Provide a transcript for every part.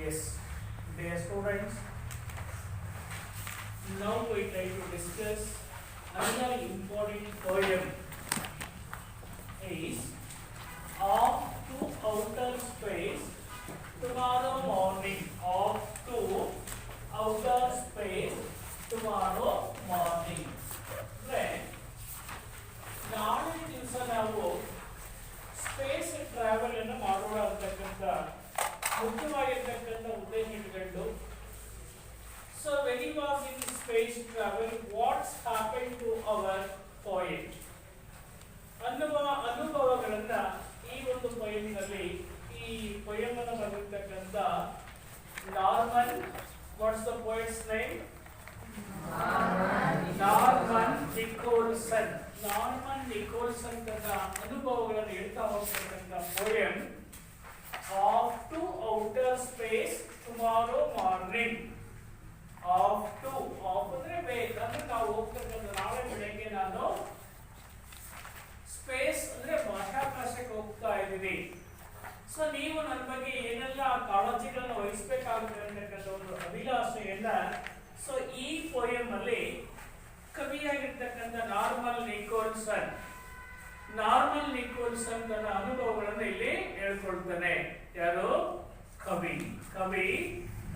Yes, dear students, now we try to discuss another important poem is Off to Outer Space Tomorrow Morning. Off to Outer Space Tomorrow Morning. ನಾಳೆ ದಿವಸ ನಾವು space travel ಅನ್ನು ಮಾಡೋಣ ಅಂತಕ್ಕಂಥ ಮುಖ್ಯವಾಗಿರ್ತಕ್ಕಂಥ ಉದ್ದೇಶ ಇಟ್ಕೊಂಡು so when you was in space travel what's happen to our point ಅನುಭವಗಳನ್ನ ಈ ಒಂದು ಪೊಯಂನಲ್ಲಿ ಈ ಪೊಯಮ್ ಅನ್ನು ಬರೆದಿರ್ತಕ್ಕಂಥ Norman what's the poet's name Norman Nicholson. Norman Nicholson ತನ್ನ ಅನುಭವಗಳನ್ನು ಹೇಳ್ತಾ ಹೋಗ್ತಕ್ಕಂಥ poem off to outer space tomorrow morning. Off to off ಅಂದ್ರೆ ಬೇಕಂದ್ರೆ ನಾವು ಹೋಗ್ತಕ್ಕಂಥ ನಾಳೆ ಬೆಳಗ್ಗೆ ನಾನು ಸ್ಪೇಸ್ ಅಂದ್ರೆ ಬಾಹ್ಯಾಕಾಶಕ್ಕೆ ಹೋಗ್ತಾ ಇದ್ದೀನಿ. ಸೊ ನೀವು ನನ್ನ ಬಗ್ಗೆ ಏನೆಲ್ಲ ಕಾಳಜಿಗಳನ್ನು ವಹಿಸಬೇಕಾಗುತ್ತೆ ಅಂತಕ್ಕಂಥ ಒಂದು ಅಭಿಲಾಷೆಯನ್ನ ಸೊ ಈ ಪೋಯಮ್ ಅಲ್ಲಿ ಕವಿಯಾಗಿರ್ತಕ್ಕಂಥ ನಾರ್ಮನ್ ನಿಕೋಲ್ಸನ್ ತನ್ನ ಅನುಭವಗಳನ್ನು ಇಲ್ಲಿ ಹೇಳ್ಕೊಳ್ತಾನೆ. ಯಾರು? ಕವಿ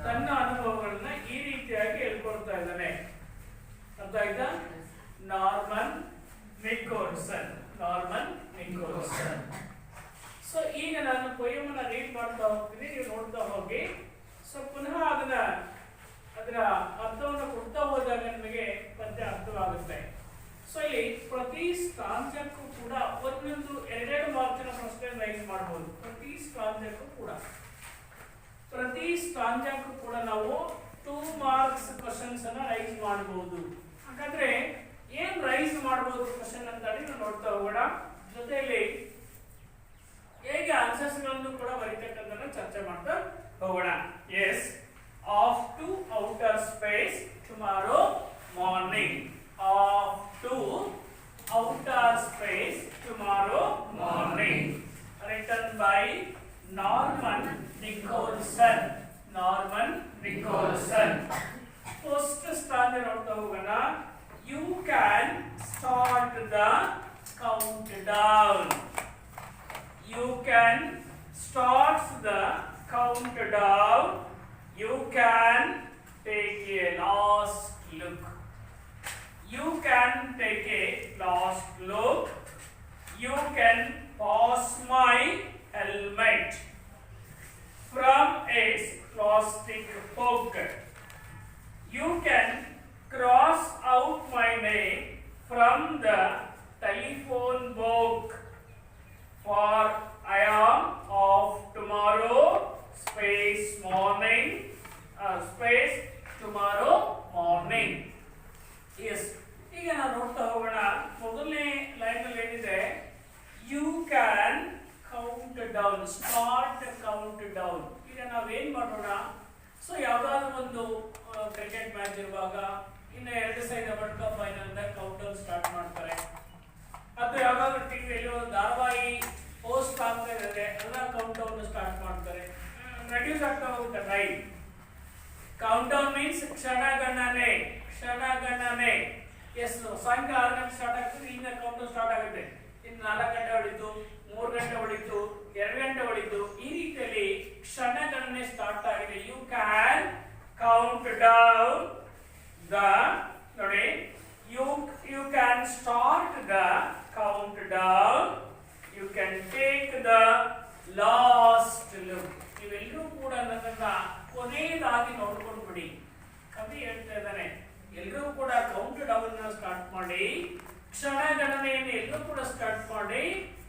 ತನ್ನ ಅನುಭವಗಳನ್ನ ಈ ರೀತಿಯಾಗಿ ಹೇಳ್ಕೊಳ್ತಾ ಇದ್ದಾನೆ. ಅರ್ಥ ಆಯ್ತಾ? Norman Nicholson. ಸೊ ಈಗ ನಾನು ಪೊಯಮ್ ಅನ್ನ ರೀಡ್ ಮಾಡ್ತಾ ಹೋಗ್ತೀನಿ, ನೀವು ನೋಡ್ತಾ ಹೋಗಿ. ಸೊ ಪುನಃ ಅದರ ಅರ್ಥವನ್ನು ಕೊಡ್ತಾ ಹೋದಾಗ ನಿಮಗೆ ಪದ್ಯ ಅರ್ಥವಾಗುತ್ತೆ. ಸೊ ಇಲ್ಲಿ ಪ್ರತಿ ಸ್ಟಾಂಜಕ್ಕೂ ಕೂಡ ಒಂದೊಂದು ಎರಡೆರಡು ಮಾರ್ಕ್ಸಿನ ಪ್ರಶ್ನೆ ರೈಸ್ ಮಾಡಬಹುದು. ಪ್ರತಿ ಸ್ಟಾಂಜಕ್ಕೂ ಕೂಡ ನಾವು 2 ಮಾರ್ಕ್ಸ್ ಕ್ವಶನ್ಸ್ ಅನ್ನ ರೈಸ್ ಮಾಡಬಹುದು. ಹಾಗಾದ್ರೆ ಏನ್ ರೈಸ್ ಮಾಡಬಹುದು ಕ್ವಶನ್ ಅಂತ ನಾವು ನೋಡ್ತಾ ಹೋಗೋಣ. ಜೊತೆಯಲ್ಲಿ ಹೇಗೆ ಆನ್ಸರ್ಸ್ ಗಳನ್ನು ಕೂಡ ಬರೀತಕ್ಕಂಥ ಚರ್ಚೆ ಮಾಡ್ತಾ ಹೋಗೋಣ. Yes, off to outer space tomorrow morning. Off to outer space tomorrow morning. Written by Norman Nicholson. First stanza ನೋಡ್ತಾ ಹೋಗೋಣ. You can start the count down. You can start the countdown. You can take a last look. You can pass my helmet from its plastic hook. You can cross out my name from the telephone book. For I am of tomorrow space tomorrow morning. Yes, ಈಗ ನಾವು ನೋಡ್ತಾ ಹೋಗೋಣ. ಮೊದಲನೇ line ಅಲ್ಲಿ ಏನಿದೆ? You can count down, start count down. ಈಗ ನಾವೇನ್ ಮಾಡೋಣ? ಸೊ ಯಾವ್ದಾದ್ರು ಒಂದು ಕ್ರಿಕೆಟ್ ಮ್ಯಾಚ್ ಇರುವಾಗ ಇನ್ನು 2 side world cup final count down start ಮಾಡ್ತಾರೆ. ಅಥವಾ ಯಾವ್ದಾದ್ರು ಟಿವಿಯಲ್ಲಿ ಒಂದು ಧಾರಾವಾಹಿ ಪೋಸ್ಟ್ ಆಗ್ತಾ ಇದ್ದಾರೆ, ಎಲ್ಲ ಕೌಂಟ್ ಡೌನ್ ಸ್ಟಾರ್ಟ್ ಮಾಡ್ತಾರೆ. ರೆಡ್ಯೂಸ್ ಆಗ್ತಾ ಹೋಗುತ್ತೆ ಟೈಮ್. ಕೌಂಟ್ ಡೌನ್ ಮೀನ್ಸ್ ಕ್ಷಣಗಣನೆ. ಎಸ್, ಸಾಯಂಕಾಲ 6 ಗಂಟೆ ಸ್ಟಾರ್ಟ್ ಆಗ್ತದೆ, ಈಗ ಕೌಂಟ್ ಡೌನ್ ಸ್ಟಾರ್ಟ್ ಆಗುತ್ತೆ. ಇನ್ನು 4 ಗಂಟೆ ಹೊಡಿತು, 3 ಗಂಟೆ ಹೊಡಿತು, 2 ಗಂಟೆ ಹೊಡಿತು. ಈ ರೀತಿಯಲ್ಲಿ ಕ್ಷಣಗಣನೆ ಸ್ಟಾರ್ಟ್ ಆಗಿದೆ. You can count down the, ನೋಡಿ, you can start the countdown. You can take the last look. ನೀವೆಲ್ಲರೂ ಕೂಡ ನನ್ನನ್ನ ಕೊನೆಯದಾಗಿ ನೋಡ್ಕೊಂಡು ಬಿಡಿ. ಕವಿ ಹೇಳ್ತಾ ಇದ್ದಾನೆ, ಎಲ್ಲರೂ ಕೂಡ ಕೌಂಟ್ ಡೌನ್ ಸ್ಟಾರ್ಟ್ ಮಾಡಿ, ಕ್ಷಣಗಣನೆಯನ್ನು ಎಲ್ಲರೂ ಕೂಡ ಸ್ಟಾರ್ಟ್ ಮಾಡಿ,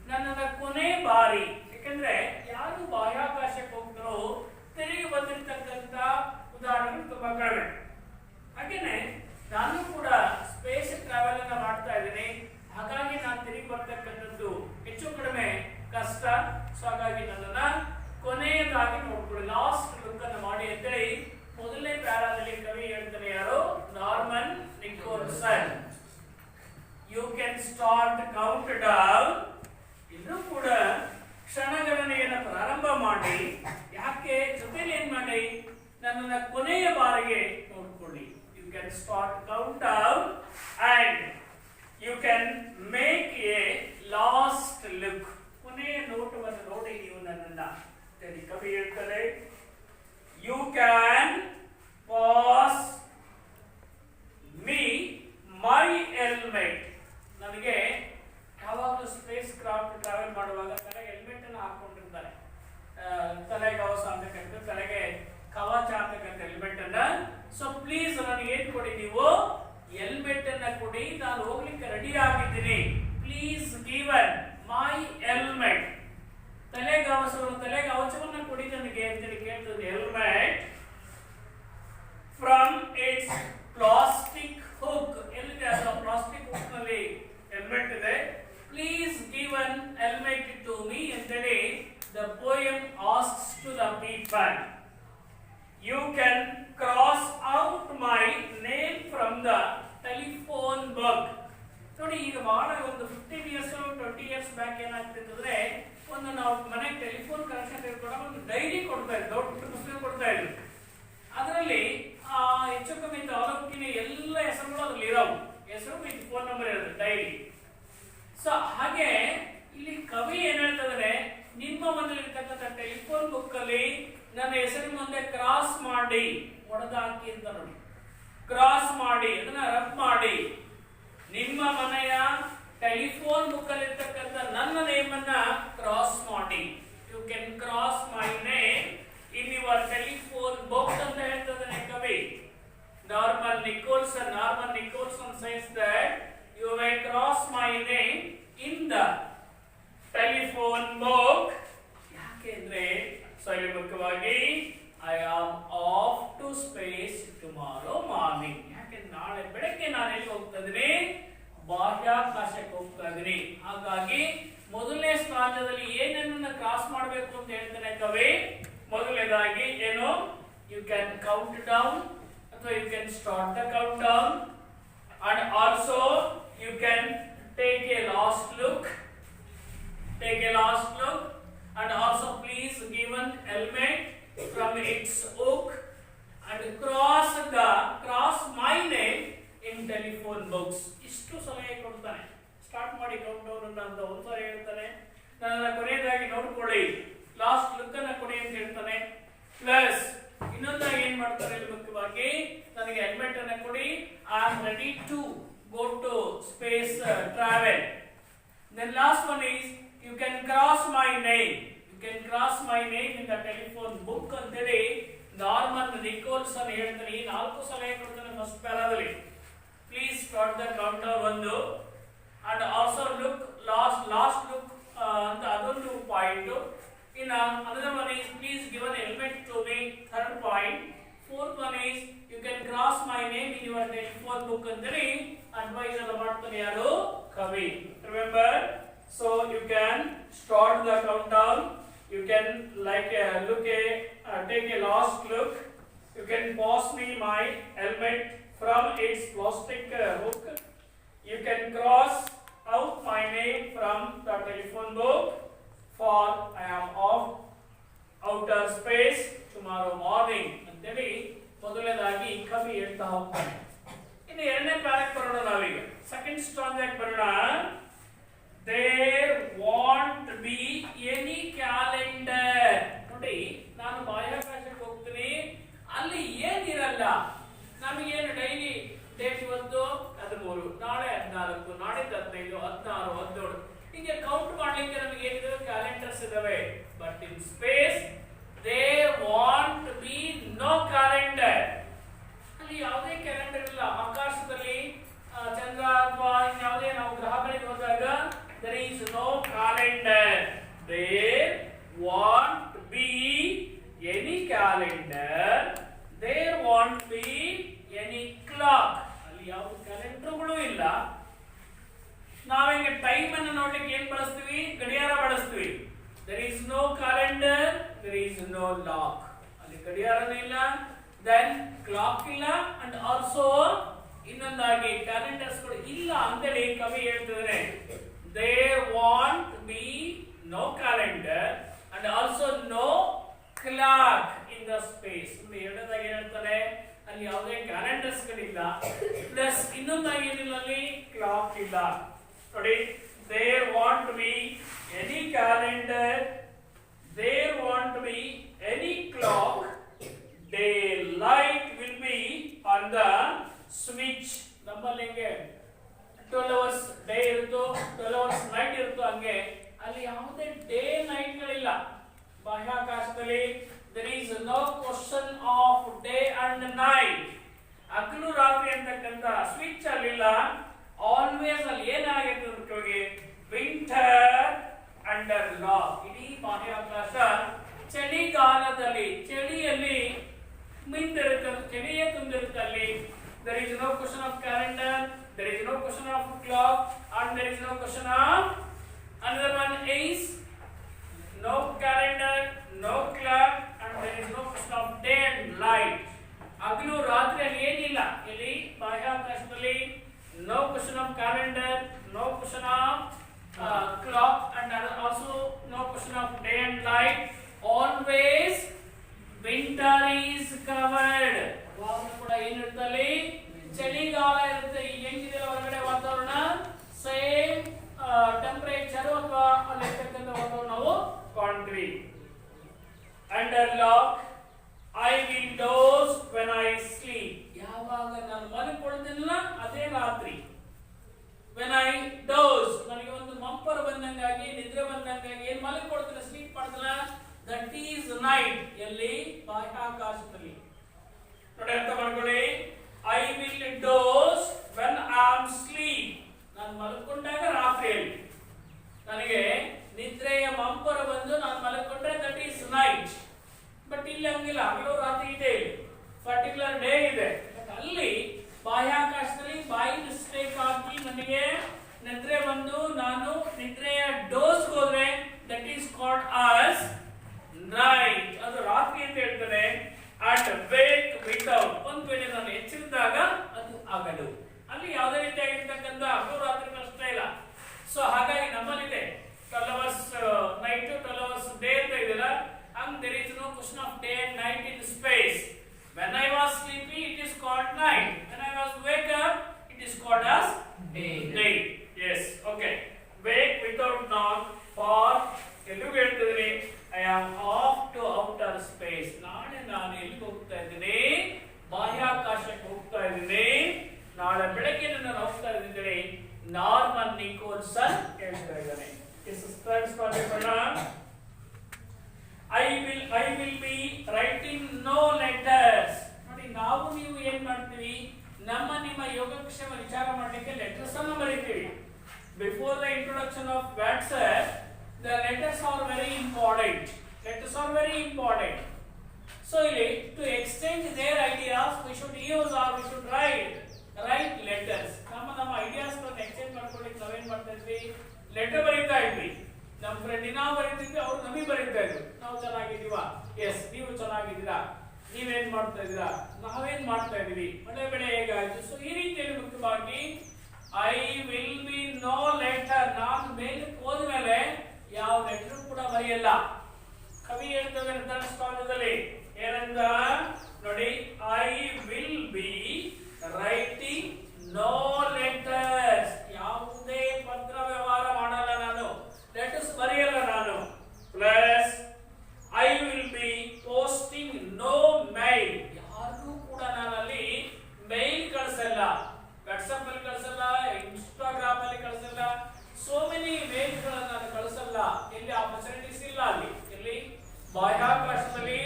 ನನ್ನನ್ನ ಕೊನೆ ಬಾರಿ. ಯಾಕಂದ್ರೆ ಯಾರು ಬಾಹ್ಯಾಕಾಶಕ್ಕೆ ಹೋಗ್ತಾರೋ ತಿರುಗಿ ಬಂದಿರ್ತಕ್ಕಂಥ ಉದಾಹರಣೆಗಳು ತುಂಬಾ ಕಡಿಮೆ. ಹಾಗೇನೆ ನಾನು ಕೂಡ ಸ್ಪೇಸ್ ಟ್ರಾವೆಲ್ ಅನ್ನ ಮಾಡ್ತಾ ಇದ್ದೀನಿ. ಹಾಗಾಗಿ ನಾನು ತಿರುಗಿ ಬರ್ತಕ್ಕಂಥದ್ದು ಹೆಚ್ಚು ಕಡಿಮೆ ಕಷ್ಟ. ಸೊ ಹಾಗಾಗಿ ನನ್ನನ್ನ ಕೊನೆಯದಾಗಿ ನೋಡ್ಕೊಳ್ಳಿ, ಲಾಸ್ಟ್ ಲುಕ್ ಅನ್ನು ಮಾಡಿ ಅಂತೇಳಿ ಮೊದಲನೇ ಪ್ಯಾರಾದಲ್ಲಿ ಕವಿ ಹೇಳ್ತಾನೆ. ಯಾರು? Norman Nicholson. You can start count down. ಇನ್ನು ಕೂಡ ಕ್ಷಣಗಣನೆಯನ್ನು ಪ್ರಾರಂಭ ಮಾಡಿ. ಯಾಕೆ? ಮಾಡಿ ನನ್ನನ್ನು ಕೊನೆಯ ಬಾರಿಗೆ ನೋಡ್ಕೊಳ್ಳಿ. You can start count down and you can make a last look. ಕೊನೆಯ ನೋಟವನ್ನು ನೋಡಿ ನೀವು ನನ್ನನ್ನ ಕವಿ ಹೇಳ್ತಾರೆ, you can pass me my helmet. ನನಗೆ ಯಾವಾಗಲೂ ಸ್ಪೇಸ್ ಕ್ರಾಫ್ಟ್ ಟ್ರಾವೆಲ್ ಮಾಡುವಾಗ ತಲೆಗೆ ಹೆಲ್ಮೆಟ್ ಅನ್ನು ಹಾಕೊಂಡಿರ್ತಾರೆ, ತಲೆಗೆ ಕವಚ ಅಂತ ಕರೀತಾರೆ, ತಲೆಗೆ ಕವಚ ಅಂತ ಕರೀತಾರೆ ಹೆಲ್ಮೆಟ್ ಅನ್ನ. ಸೊ ಪ್ಲೀಸ್ ನನಗೆ ಏನ್ ಕೊಡಿ, ನೀವು ಹೆಲ್ಮೆಟ್ ಅನ್ನ ಕೊಡಿ, ನಾನು ಹೋಗ್ಲಿಕ್ಕೆ ರೆಡಿ ಆಗಿದ್ದೀನಿ. Please given my helmet. ತಲೆ ಕವಚವನ್ನ ಕೊಡಿ ನನಗೆ ಅಂತೇಳಿ ಕೇಳ್ತದೆ. Helmet from its plastic hook. ಎಲ್ಲಿದೆ ಅದು? ಪ್ಲಾಸ್ಟಿಕ್ ಹುಕ್ ನಲ್ಲಿ ಹೆಲ್ಮೆಟ್ ಇದೆ. Please give an helmet to me ಅಂತೇಳಿ the poem asks to the people. You can cross out my name from the telephone book. ನೋಡಿ, ಈಗ ಬಹಳ ಒಂದು 15 years 20 years ಬ್ಯಾಕ್ ಏನಾಗ್ತಿದ್ರೆ, ಒಂದು ನಾವು ಮನೆಗೆ ಟೆಲಿಫೋನ್ ಕನೆಕ್ಷನ್ ತೆಗೆದುಕೊಂಡಾಗ ಒಂದು ಡೈರಿ ಕೊಡ್ತಾ ಇದ್ರು, ದೊಡ್ಡ ಪುಸ್ತಕ ಕೊಡ್ತಾ ಇದ್ರು. ಅದರಲ್ಲಿ ಹೆಚ್ಚು ಕಮ್ಮಿ ತಾಲೂಕಿನ ಎಲ್ಲ ಹೆಸರುಗಳು ಅದ್ರಲ್ಲಿ ಇರೋವು, ಹೆಸರು ವಿತ್ ಫೋನ್ ನಂಬರ್ ಇರುತ್ತೆ ಡೈರಿ. ಸೊ ಹಾಗೆ ಇಲ್ಲಿ ಕವಿ ಏನ್ ಹೇಳ್ತಿದ್ರೆ, ನಿಮ್ಮ ಮನೆಯಲ್ಲಿರ್ತಕ್ಕಂಥ ಟೆಲಿಫೋನ್ ಬುಕ್ ಅಲ್ಲಿ ನನ್ನ ಹೆಸರಿನ ಮುಂದೆ ಕ್ರಾಸ್ ಮಾಡಿ, ಹೊಡೆದಾಕಿ ಅಂತ ನೋಡಿ, ಕ್ರಾಸ್ ಮಾಡಿ, ಅದನ್ನ ರಬ್ ಮಾಡಿ. ನಿಮ್ಮ ಮನೆಯ ಟೆಲಿಫೋನ್ ಬುಕ್ ಅಲ್ಲಿ ಇರ್ತಕ್ಕಂಥ ನನ್ನ ನೇಮ್ ಅನ್ನ ಕ್ರಾಸ್ ಮಾಡಿ. You can cross my name in your telephone book ಅಂತ ಹೇಳ್ತಿದ್ದಾನೆ ಕವಿ. Norman Nicholson says that you may cross my name in the telephone book. ಯಾಕೆಂದ್ರೆ ಇಲ್ಲಿ ಮುಖ್ಯವಾಗಿ I am off to space tomorrow morning. ಯಾಕೆಂದ್ರೆ ನಾಳೆ ಬೆಳಗ್ಗೆ ನಾನು ಎಲ್ಲಿ ಹೋಗ್ತಾ ಇದ್ದೀನಿ? ಬಾಹ್ಯಾಕಾಶಕ್ಕೆ ಹೋಗ್ತಾ ಇದ್ದೀನಿ. ಹಾಗಾಗಿ ಮೊದಲನೇ ಸ್ಥಾನದಲ್ಲಿ ಏನನ್ನ ಕ್ರಾಸ್ ಮಾಡಬೇಕು ಅಂತ ಹೇಳ್ತಾನೆ ಕವಿ. ಮೊದಲನೇದಾಗಿ ಏನು? ಯು ಕ್ಯಾನ್ ಕೌಂಟ್ ಡೌನ್, ಅಥವಾ you can start the count down, and also you can take a last look. And also please give an helmet from its hook and cross my name in telephone books. ಇಷ್ಟು ಸಲಹೆ ಕೊಡ್ತಾನೆ. Start ಮಾಡಿ count down ಅಂತ ಒಂದ್ಸಲ ಹೇಳ್ತಾನೆ. ನನ್ನ ಕೊನೆಯದಾಗಿ ನೋಡ್ಕೊಳ್ಳಿ, ಲಾಸ್ಟ್ ಲುಕ್ ಅನ್ನ ಕೊಡಿ ಅಂತ ಹೇಳ್ತಾನೆ. ಪ್ಲಸ್ ಇನ್ನೊಂದಾಗಿ ಏನ್ ಮಾಡ್ತಾರೆ ಮುಖ್ಯವಾಗಿ, ನನಗೆ ಹೆಲ್ಮೆಟ್ ಅನ್ನ ಕೊಡಿ, I am ready to go to space travel. Then last one is you can cross my name. In the telephone book ಅಂತೇಳಿ ನಾರ್ಮನ್ ನಿಕೋಲ್ಸನ್ ಹೇಳ್ತಾನೆ. ಈ 4 ಸಲಹೆ ಕೊಡ್ತಾನೆ ಫಸ್ಟ್ ಪ್ಯಾರಾದಲ್ಲಿ. Please start the count down ಒಂದು, and also look last look ಅಂತ ಅದೊಂದು point. ಇನ್ನು another one is please give an helmet to me, third point. Fourth one is you can cross my name in your telephone book ಅಂತೇಳಿ advice ಎಲ್ಲ ಮಾಡ್ತಾನೆ ಯಾರು? ಕವಿ. Remember, so you can start the countdown, you can take a last look, you can pass me my helmet from its plastic hook, you can cross out my name from the telephone book, for I am off outer space tomorrow morning ಅಂತೇಳಿ ಮೊದಲನೇದಾಗಿ ಕವಿ ಹೇಳ್ತಾ ಹೋಗ್ತಾನೆ. ಇನ್ನು ಎರಡನೇ ಪ್ಯಾರಾಕ್ ಬರೋಣ ನಾವೀಗ. Second ಸ್ಟಾಂಜಾಕ್ ಬರೋಣ. There won't be any calendar. ನೋಡಿ, ನಾನು ಬಾಹ್ಯಾಕಾಶಕ್ಕೆ ಹೋಗ್ತೀನಿ, ಅಲ್ಲಿ ಏನಿರಲ್ಲ. ನಮಗೇನು ಡೈಲಿ ಡೇಟ್ ಇವತ್ತು 13, ನಾಳೆ 14, ನಾಡಿದ್ದು 15, 16, 17 ಹೀಗೆ ಕೌಂಟ್ ಮಾಡ್ಲಿಕ್ಕೆ ನಮಗೆ ಏನಿದೆ? ಕ್ಯಾಲೆಂಡರ್ಸ್ ಇದಾವೆ. But in space there won't be no calendar. ಅಲ್ಲಿ ಯಾವುದೇ ಕ್ಯಾಲೆಂಡರ್ ಇಲ್ಲ. ಆಕಾಶದಲ್ಲಿ ಚಂದ್ರ ಅಥವಾ ಯಾವುದೇ ನಾವು ಗ್ರಹಗಳಿಗೆ ಹೋದಾಗ there is no calendar. There won't be any calendar. There won't be any clock. ಅಲ್ಲಿ ಯಾವ ಕ್ಯಾಲೆಂಡರ್ಗಳು ಇಲ್ಲ. ನಾವೀಗ ಟೈಮ್ ಅನ್ನು ನೋಡ್ಲಿಕ್ಕೆ ಏನ್ ಬಳಸ್ತೀವಿ? ಗಡಿಯಾರ ಬಳಸ್ತೀವಿ. There is no calendar, there is no lock. ಅಲ್ಲಿ ಗಡಿಯಾರನೂ ಇಲ್ಲ, then clock ಇಲ್ಲ, and also ಇನ್ನೊಂದಾಗಿ ಕ್ಯಾಲೆಂಡರ್ಸ್ ಗಳು ಇಲ್ಲ ಅಂತೇಳಿ ಕವಿ ಹೇಳ್ತಿದ್ದಾರೆ. There won't be no calendar and also no clock in the space. Plus ಇನ್ನೊಂದಾಗಿ ಏನಿಲ್ಲ ಅಲ್ಲಿ ಕ್ಲಾಕ್ ಇಲ್ಲ ನೋಡಿ. There won't to be any calendar, there won't to be any clock, daylight will be on the switch. ನಮ್ಮಲ್ಲಿ ಹೆಂಗೆ 12 hours day ಇರುತ್ತೋ 12 hours night ಇರುತ್ತೋ ಹಂಗೆ ಅಲ್ಲಿ ಯಾವುದೇ ಡೇ ನೈಟ್ ಗಳಿಲ್ಲ ಬಾಹ್ಯಾಕಾಶದಲ್ಲಿ. there is no question of day and night. ಹಗಲು ರಾತ್ರಿ ಅಂತಕ್ಕಂತ ಸ್ವಿಚ್ ಅಲ್ಲಿಲ್ಲ. ಆಲ್ವೇಸ್ ಅಲ್ಲಿ ಏನಾಗಿರ್ತದೆ ವಿಂಟರ್ ಅಂಡರ್ ಲಾಕ್. ಇಡೀ ಬಾಹ್ಯಾಕಾಶ ಚಳಿಗಾಲದಲ್ಲಿ ಚಳಿಯಲ್ಲಿ ಮಿಂದಿರುತ್ತದೆ, ಚಳಿಯೇ ತುಂಬಿರುತ್ತೆ ಅಲ್ಲಿ. there is no question of calendar, there is no question of clock, and there is no question of another one is no calendar, no clock, and there is no question of day and night. ಹಗಲು ರಾತ್ರಿಯಲ್ಲಿ ಏನಿಲ್ಲ ಇಲ್ಲಿ ಬಾಹ್ಯಾಕಾಶದಲ್ಲಿ. no question of calendar, no question of clock, and also no question of day and night. always winter is covered. ಯಾವಾಗಲೂ ಕೂಡ ಏನಿರುತ್ತಲ್ಲಿ ಚಳಿಗಾಲ ಇರುತ್ತೆ. ಹೆಂಗಿದೆ ಹೊರಗಡೆ ವಾತಾವರಣ ಸೇಮ್ ಟೆಂಪರೇಚರ್ ಅಥವಾ ಅಲ್ಲಿ ಇರ್ತಕ್ಕಂಥ ವಾತಾವರಣ ನಾವು ಕಾಣ್ತೀವಿ. Under lock I will dose when I sleep. ಯಾವಾಗ ನಾನು ಮಲಗಿಕೊಳ್ಳುತ್ತಿಲ್ಲ ಅದೇ ರಾತ್ರಿ. ವೆನ್ ಐ ಡೋಸ್ ನನಗೆ ಒಂದು ಮಂಪರ್ ಬಂದಂಗಾಗಿ ನಿದ್ರೆ ಬಂದಂಗಾಗಿ ಏನ್ ಮಲಗಿಕೊಳ್ತೀನಿ ಸ್ಲೀಪ್ ಮಾಡ್ತಿಲ್ಲ ದಟ್ ಈಸ್ ನೈಟ್. ಎಲ್ಲಿ ಬಾಹ್ಯಾಕಾಶದಲ್ಲಿ ನೋಡಿ ಅರ್ಥ ಮಾಡ್ಕೊಳ್ಳಿ. I will dose when I am sleep. ನಾನು ಮಲಗಿಕೊಂಡಾಗ ರಾತ್ರಿಯಲ್ಲಿ ನನಗೆ ನಿದ್ರೆಯ ಮಂಪರ ಬಂದು ನಾನು ಮಲಗಿಕೊಂಡ್ರೆ ದಟ್ ಈಸ್ ನೈಟ್. ಬಟ್ ಇಲ್ಲಿ ಹಂಗಿಲ್ಲ, ಹಗಲು ರಾತ್ರಿ ಇದೆ, ಪರ್ಟಿಕ್ಯುಲರ್ ಡೇ ಇದೆ. ಬಟ್ ಅಲ್ಲಿ ಬಾಹ್ಯಾಕಾಶದಲ್ಲಿ ಬೈ ಮಿಸ್ಟೇಕ್ ಆಗಿ ನನಗೆ ನಿದ್ರೆ ಬಂದು ನಾನು ನಿದ್ರೆಯ ಡೋಸ್ ಹೋದ್ರೆ that is called as night. ಅದು ರಾತ್ರಿ ಅಂತ ಹೇಳ್ತಾರೆ. ಅಟ್ ವೇಕ್ ವಿತೌಟ್ ಒಂದು ವೇಳೆ ನಾನು ಎಚ್ಚರಿದ್ದಾಗ ಅದು ಹಗಲು. ಅಲ್ಲಿ ಯಾವುದೇ ರೀತಿಯಾಗಿರ್ತಕ್ಕಂಥ ಹಗಲು ರಾತ್ರಿ ಅಷ್ಟೇ ಇಲ್ಲ. ಸೊ ಹಾಗಾಗಿ ನಮ್ಮಲ್ಲಿದೆ 12 hours ನೈಟ್ 12 hours ಡೇ ಅಂತ ಇದೆಯಲ್ಲ, ಹಂಗ್ there is no question of day and night in space. When I was sleepy it is called night, when I was wake up it is called as day. Yes, okay. Wake without knock for ಎಲ್ಲಿಗೆ ಹೇಳ್ತಿದ್ದೀನಿ I am off to outer space. ನಾಳೆ ನಾನು ಎಲ್ಲಿಗೆ ಹೋಗ್ತಾ ಇದ್ದೀನಿ? ಬಾಹ್ಯಾಕಾಶಕ್ಕೆ ಹೋಗ್ತಾ ಇದ್ದೀನಿ. ನಾಳೆ ಬೆಳಗ್ಗೆ ನಾನು ಹೋಗ್ತಾ ಇದ್ದೀನಿ. ನಾರ್ಮನ್ ನಿಕೋಲ್ಸನ್ ಹೇಳ್ತಾ ಇದ್ದಾನೆ. I will be writing no letters. ನೋಡಿ ನಾವು ನೀವು ಏನ್ ಮಾಡ್ತೀವಿ, ನಿಮ್ಮ ಯೋಗಕ್ಷೇಮ ವಿಚಾರ ಮಾಡಲಿಕ್ಕೆ ಲೆಟರ್ಸ್ ಅನ್ನು ಬರೀತೀವಿ. Before the introduction of WhatsApp, the letters are very important. Letters are very important. So to exchange their ideas, we should use or we should write letters. ನಮ್ಮ ideas ಅನ್ನು ಎಕ್ಸ್ಚೇಂಜ್ ಮಾಡ್ಕೊಳ್ಳಿಕ್ಕೆ ನಾವೇನ್ ಮಾಡ್ತಾ ಇದ್ವಿ, ಲೆಟರ್ ಬರೀತಾ ಇದ್ವಿ. ನಮ್ಮ ಫ್ರೆಂಡ್ ನಾವು ಬರೀತಿದ್ವಿ, ಅವ್ರು ನಮಗೆ ಬರೀತಾ ಇದ್ರು. ನಾವು ಚೆನ್ನಾಗಿದ್ದೀವಾ, ಎಸ್ ನೀವು ಚೆನ್ನಾಗಿದ್ದೀರಾ, ನೀವೇನ್ ಮಾಡ್ತಾ ಇದ್ದೀರಾ, ನಾವೇನ್ ಮಾಡ್ತಾ ಇದೀವಿ, ಮಳೆ ಬೆಳೆ ಹೇಗಾಯ್ತು. ಸೊ ಈ ರೀತಿಯಲ್ಲಿ ಮುಖ್ಯವಾಗಿ I will be no letter. ನಾನು ಮೇಲೆ ಹೋದ್ಮೇಲೆ ಯಾವ ಲೆಟರ್ ಕೂಡ ಬರೆಯಲ್ಲ. ಕವಿ ಹೇಳ್ತೇವೆ ನಿರ್ಧಾರ ಸ್ಥಾನದಲ್ಲಿ ಏನಂತ ನೋಡಿ, I will be writing no letters. ಯಾವುದೇ ಪತ್ರ ವ್ಯವಹಾರ ಮಾಡಲ್ಲ ನಾನು, ಲೆಟರ್ಸ್ ಬರೆಯಲ್ಲ ನಾನು. Plus I will be posting no mail. ಯಾರಿಗೂ ಕೂಡ ನಾನಲ್ಲಿ ಮೈಲ್ ಕಳಿಸಲ್ಲ, ವಾಟ್ಸ್ಆಪ್ ಅಲ್ಲಿ ಕಳಿಸಲ್ಲ, ಇನ್ಸ್ಟಾಗ್ರಾಮ್ ಅಲ್ಲಿ ಕಳಿಸಲ್ಲ, ಸೋ ಮೆನಿ ಮೇಲ್ ಗಳನ್ನ ನಾನು ಕಳಿಸಲ್ಲ. ಎಲ್ಲಿ ಆಪರ್ಚುನಿಟೀಸ್ ಇಲ್ಲ ಅಲ್ಲಿ. ಎಲ್ಲಿ ಬಾಹ್ಯಾಕಾಶದಲ್ಲಿ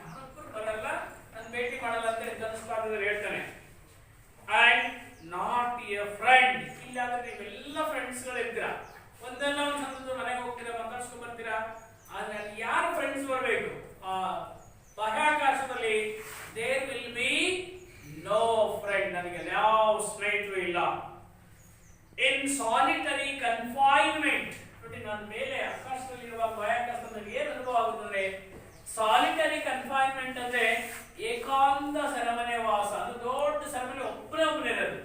ಯಾರೊಬ್ಬರು ಬರಲ್ಲ, ನಾನು ಭೇಟಿ ಮಾಡಲ್ಲ ಅಂತ ಧನುಷ್ಪಾದದಲ್ಲಿ ಹೇಳ್ತಾನೆ. ಅಂಡ್ ನಾಟ್ ಎ ಫ್ರೆಂಡ್, ಇಲ್ಲಾದ್ರೆ ನೀವೆಲ್ಲ ಫ್ರೆಂಡ್ಸ್ಗಳು ಇದ್ದೀರಾ, ಒಂದಲ್ಲ ಒಂದು ಸಂದರ್ಭ ಮನೆಗೆ ಹೋಗ್ತೀರಾ, ಮಾತಾಡ್ಸ್ಕೊಂಡ್ ಬರ್ತೀರಾ, ಆದ್ರೆ ಅಲ್ಲಿ ಯಾರು ಫ್ರೆಂಡ್ಸ್ ಬರಬೇಕು? ಆ ಬಾಹ್ಯಾಕಾಶದಲ್ಲಿ there will be no friend, ನನಗೆ ಯಾವ ಸ್ನೇಹಿತರು ಇಲ್ಲ. ಇನ್ ಸಾಲಿಟರಿ ಕನ್ಫೈನ್ಮೆಂಟ್, ನೋಡಿ ನಾನು ಮೇಲೆ ಆಕಾಶದಲ್ಲಿರುವ ಬಾಹ್ಯಾಕಾಶದಲ್ಲಿ ಏನು ಅನುಭವ ಆಗುತ್ತದೆ? ಸಾಲಿಟರಿ ಕನ್ಫೈನ್ಮೆಂಟ್ ಅಂದ್ರೆ ಏಕಾಂತ ಸೆರೆಮನೆ ವಾಸ, ಅದು ದೊಡ್ಡ ಸೆರೆಮನೆ, ಒಬ್ಬನೇ ಇರೋದು.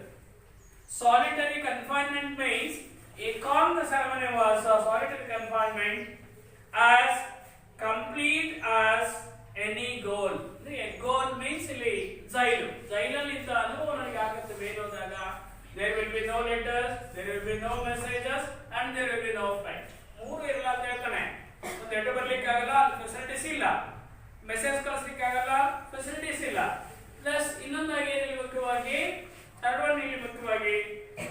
ಸಾಲಿಟರಿ ಕನ್ಫೈನ್ಮೆಂಟ್ ಮೀನ್ಸ್ ಏಕಾಂತ ಸೆರೆಮನೆ ವಾಸ, solitary confinement as complete as any goal. A goal means ಇಲ್ಲಿ ಜೈಲು, ಜೈಲಲ್ಲಿ ಇದ್ದ ಅನುಭವ ನನಗೆ ಆಗುತ್ತೆ ಬೇರೆ ಹೋದಾಗ. There will be no letters, there will be no messages and there will be no friend. ಮೂರು ಇರಲ್ಲ ಅಂತ ಹೇಳ್ತಾನೆ. ಒಂದು ಲೆಟರ್ ಬರ್ಲಿಕ್ಕೆ ಆಗಲ್ಲ, ಫೆಸಿಲಿಟೀಸ್ ಇಲ್ಲ. ಮೆಸೇಜ್ ಕಳಿಸ್ಲಿಕ್ಕೆ ಆಗಲ್ಲ, ಫೆಸಿಲಿಟೀಸ್ ಇಲ್ಲ. ಪ್ಲಸ್ ಇನ್ನೊಂದಾಗಿ ಮುಖ್ಯವಾಗಿ ಮುಖ್ಯವಾಗಿ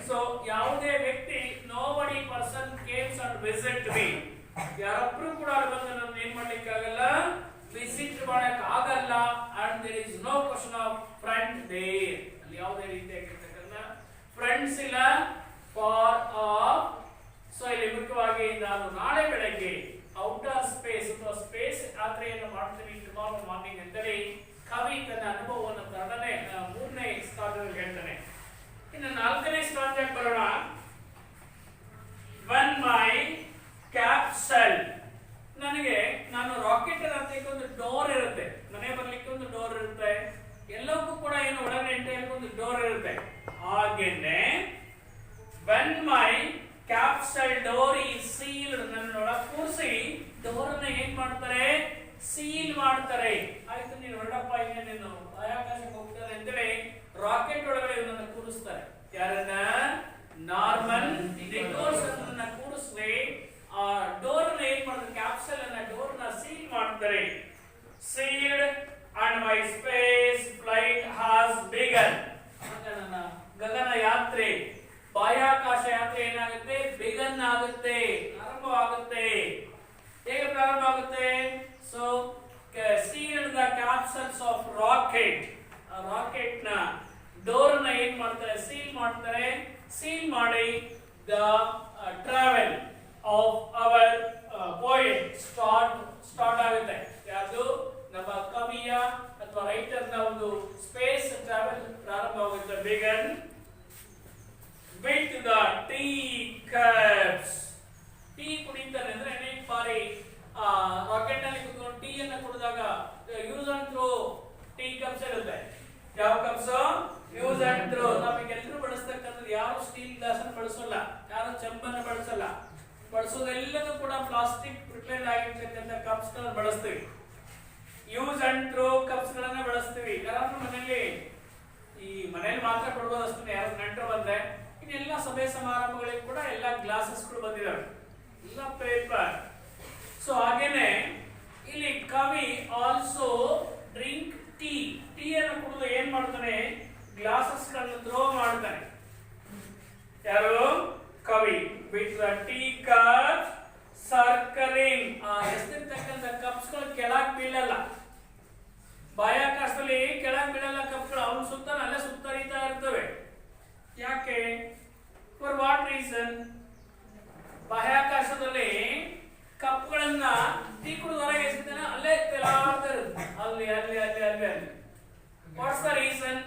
ಸೊ ಯಾವುದೇ ವ್ಯಕ್ತಿ, nobody person came and visit me, ಯಾರೊಬ್ರು ಕೂಡ ಬಂದು ನನ್ನ ಏನ್ ಮಾಡ್ಲಿಕ್ಕೆ ಆಗಲ್ಲ, ವಿಸಿಟ್ ಮಾಡಕ್ ಆಗಲ್ಲ. And there is no question of friend there, ಅಲ್ಲಿ ಯಾವುದೇ ರೀತಿಯಾಗಿರ್ತಕ್ಕಂಥ ಫ್ರೆಂಡ್ಸ್ ಇಲ್ಲ. ಫಾರ್ ಆಫ್, ಸೊ ಇಲ್ಲಿ ಮುಖ್ಯವಾಗಿ ನಾನು ನಾಳೆ ಬೆಳಗ್ಗೆ ಔಟರ್ ಸ್ಪೇಸ್ ಅಥವಾ ಸ್ಪೇಸ್ ಯಾತ್ರೆಯನ್ನು ಮಾಡ್ತೀನಿ ಟುಮಾರೋ ಮಾರ್ನಿಂಗ್ ಅಂತೇಳಿ ಕವಿ ತನ್ನ ಅನುಭವವನ್ನು ಮೂರನೇ ಸ್ಟಾರ್ಟ್ ಹೇಳ್ತಾನೆ. ಇನ್ನು ನಾಲ್ಕನೇ ಸ್ಟಾರ್ಟ್ ಬರೋಣ. when my capsule, ನನಗೆ ನಾನು ರಾಕೆಟ್ ಅಂತ ಒಂದು ಡೋರ್ ಇರುತ್ತೆ, ಮನೆ ಬರ್ಲಿಕ್ಕೆ ಒಂದು ಡೋರ್ ಇರುತ್ತೆ, ಎಲ್ಲಕ್ಕೂ ಕೂಡ ಏನು ಒಳಗಡೆ ಎಂಟ್ರಿ ಒಂದು ಡೋರ್ ಇರುತ್ತೆ. ಹಾಗೇನೆ when my capsule door is sealed, ನನ್ನ ಒಳಗೆ ಕೂರಿಸಿ ಡೋರ್ ಅನ್ನ ಏನ್ ಮಾಡ್ತಾರೆ, ಸೀಲ್ ಮಾಡ್ತಾರೆ. ಆಯ್ತು ನೀನು ಹೊರಡಪ್ಪ, ಈಗ ನೀನು ಬಾಹ್ಯಾಕಾಶಕ್ಕೆ ಹೋಗ್ತಾರೆ ಅಂತೇಳಿ ರಾಕೆಟ್ ಒಳಗಡೆ ಇವನನ್ನ ಕೂರಿಸ್ತಾರೆ. ಯಾರನ್ನ? ನಾರ್ಮನ್ ನಿಕೋಲ್ಸ್ ಅನ್ನ ಕೂರಿಸಿ ಆ ಡೋರ್ ನ ಏನ್ ಮಾಡ್ತಾರೆ, ಕ್ಯಾಪ್ಸೂಲ್ ಅನ್ನ ಡೋರ್ ನ ಸೀಲ್ ಮಾಡ್ತಾರೆ. Sealed and my space flight has begun. ನನ್ನ ಗಗನ ಯಾತ್ರೆ, ಬಾಹ್ಯಾಕಾಶ ಯಾತ್ರೆ ಏನಾಗುತ್ತೆ, ಬಿಗನ್ ಆಗುತ್ತೆ, ಪ್ರಾರಂಭವಾಗುತ್ತೆ. ಹೇಗೆ ಪ್ರಾರಂಭ ಆಗುತ್ತೆ? So sealed the capsules of rocket, rocket ನ ಡೋರ್ ನ ಏನ್ ಮಾಡ್ತಾರೆ, ಸೀಲ್ ಮಾಡ್ತಾರೆ. ಸೀಲ್ ಮಾಡಿ the travel of our poet start ಆಗುತ್ತೆ. ಯಾವುದು? ನಮ್ಮ ಕವಿಯ ಅಥವಾ ರೈಟರ್ ನ ಒಂದು ಸ್ಪೇಸ್ ಟ್ರಾವೆಲ್ ಪ್ರಾರಂಭವಾಗುತ್ತೆ. Begin with the tea cups. Tea ಕುಡಿತಾರೆ ಅಂದ್ರೆ ಅನೇಕ ಬಾರಿ ರಾಕೆಟ್ ನಲ್ಲಿ ಕುತ್ಕೊಂಡು ಟೀ ಅನ್ನ ಕುಡಿದಾಗ use and throw tea cups ಇರುತ್ತೆ. ಯಾವ ಕಪ್ಸ್? Use and throw. ನಮಗೆಲ್ಲರೂ ಬಳಸ್ತಕ್ಕಂಥದ್ದು ಯಾರು ಸ್ಟೀಲ್ ಗ್ಲಾಸ್ ಅನ್ನು ಬಳಸಲ್ಲ, ಯಾರು ಚೆಂಬನ್ನು ಬಳಸಲ್ಲ, ಬಳಸೋದೆಲ್ಲದೂ ಕೂಡ ಪ್ಲಾಸ್ಟಿಕ್ ಪ್ರಿಪೇರ್ ಆಗಿರ್ತಕ್ಕಂಥ ಕಪ್ಸ್ ಗಳನ್ನು ಬಳಸ್ತೀವಿ. ಯೂಸ್ ಅಂಡ್ ಥ್ರೋ ಕಪ್ಸ್ ಗಳನ್ನ ಬಳಸ್ತೀವಿ. ಯಾರಾದ್ರೂ ಮನೆಯಲ್ಲಿ, ಈ ಮನೆಯಲ್ಲಿ ಮಾತ್ರ ಕೊಡ್ಬೋದು ಅಷ್ಟೇ, ಯಾರು ನೆಂಟರು ಬಂದ್ರೆ. ಇನ್ನೆಲ್ಲ ಸಭೆ ಸಮಾರಂಭಗಳಿಗೆ ಕೂಡ ಎಲ್ಲ ಗ್ಲಾಸಸ್ ಗಳು ಬಂದಿದಾವೆ, ಎಲ್ಲ ಪೇಪರ್. ಸೊ ಹಾಗೇನೆ ಇಲ್ಲಿ ಕವಿ ಆಲ್ಸೋ ಡ್ರಿಂಕ್ ಟೀ. ಟೀ ಅನ್ನು ಕುಡಿದು ಏನ್ ಮಾಡ್ತಾನೆ, ಗ್ಲಾಸಸ್ ಗಳನ್ನು ಥ್ರೋ ಮಾಡ್ತಾನೆ. ಯಾರು? ಕವಿ. With the tea cup circling. ಎಷ್ಟಿರ್ತಕ್ಕಂಥ ಕಪ್ಸ್ ಗಳು ಕೆಳಗೆ ಬೀಳಲ್ಲ, ಬಾಹ್ಯಾಕಾಶದಲ್ಲಿ ಕೆಳಗೆ ಬೀಳಲ್ಲ ಕಪ್ಸ್ ಗಳು, ಅವನು ಸುತ್ತ ಅಲ್ಲೇ ಸುತ್ತರಿತಾ ಇರ್ತವೆ. ಯಾಕೆ? For what reason? ಬಾಹ್ಯಾಕಾಶದಲ್ಲಿ ಕಪ್ಗಳನ್ನ ಟೀ ಕುಡಿದು ಹೊರಗೆ ಎಸಿತಾನೆ, ಅಲ್ಲೇ ತೇಲಾಡ್ತಾ ಇರುತ್ತೆ, ಅಲ್ಲಿ ಅಲ್ಲಿ ಅಲ್ಲಿ ಅಲ್ಲಿ ಅಲ್ಲಿ. What's the reason?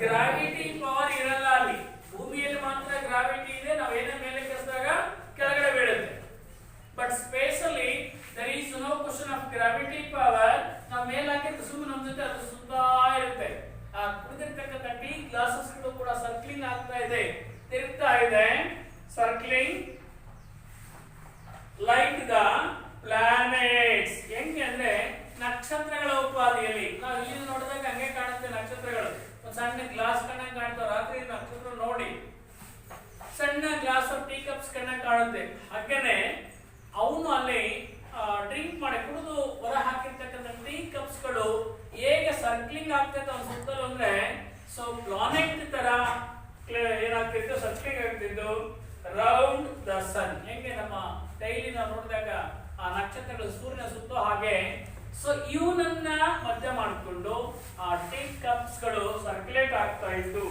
Gravity power ಇರಲ್ಲ ಅಲ್ಲಿ. ಭೂಮಿಯಲ್ಲಿ ಮಾತ್ರ ಗ್ರಾವಿಟಿ ಇದೆ, ನಾವು ಏನೇ ಮೇಲೆ ಕಳಿಸಿದಾಗ ಕೆಳಗಡೆ ಬೀಳುತ್ತೆ. ಬಟ್ ಸ್ಪೇಸ್ ಅಲ್ಲಿ there is no question of gravity power. ನಾವು ಮೇಲೆ ಹಾಕಿದ್ರೆ ಸುಮ್ಮನೆ ನಮ್ಮ ಜೊತೆ ಅದು ಸುತ್ತಾ ಇರುತ್ತೆ. ಆ ಕುಡಿದಿರ್ತಕ್ಕಂಥ ಟೀ ಗ್ಲಾಸಸ್ ಗಳು ಕೂಡ ಸರ್ಕ್ಲಿಂಗ್ ಆಗ್ತಾ ಇದೆ, ತಿರುಗ್ತಾ ಇದೆ. Circling like the planets. ಹೆಂಗೆ ಅಂದ್ರೆ ನಕ್ಷತ್ರಗಳ ಉಪಾದಿಯಲ್ಲಿ. ನಾವು ಇಲ್ಲಿ ನೋಡಿದಾಗ ಹಂಗೆ ಕಾಣುತ್ತೆ ನಕ್ಷತ್ರಗಳು, ಒಂದು ಸಣ್ಣ ಗ್ಲಾಸ್ ಕಣ್ಣಂಗೆ ಕಾಣ್ತಾವೆ. ರಾತ್ರಿ ನಕ್ಷತ್ರ ನೋಡಿ ಸಣ್ಣ ಗ್ಲಾಸ್ ಟೀ ಕಪ್ಸ್ ಕಣ್ಣಂಗೆ ಕಾಣುತ್ತೆ. ಹಾಗೇನೆ ಅವನು ಅಲ್ಲಿ ಡ್ರಿಂಕ್ ಮಾಡಿ ಕುಡಿದು ಹೊರ ಹಾಕಿರ್ತಕ್ಕಂಥ ಟೀ ಕಪ್ಸ್ ಗಳು ಹೇಗೆ ಸರ್ಕ್ಲಿಂಗ್ ಆಗ್ತೈತೆ ಅವ್ನ ಸುತ್ತಲೂ ಅಂದ್ರೆ, ಸೊ ಪ್ಲಾನೆಟ್ ತರ ಏನಾಗ್ತಿತ್ತು, ಸರ್ಕ್ಲಿಂಗ್ ಆಗ್ತಿದ್ದು ರೌಂಡ್ ದ ಸನ್. ಹೆಂಗೆ ನಮ್ಮ ಡೈಲಿ ನಾವು ನೋಡಿದಾಗ ಆ ನಕ್ಷತ್ರಗಳು ಸೂರ್ಯನ ಸುತ್ತೋ ಹಾಗೆ ಸೊ ಇವನನ್ನ ಮಧ್ಯ ಮಾಡಿಕೊಂಡು ಆ ಟೀ ಕಪ್ಸ್ ಗಳು ಸರ್ಕ್ಯುಲೇಟ್ ಆಗ್ತಾ ಇತ್ತು.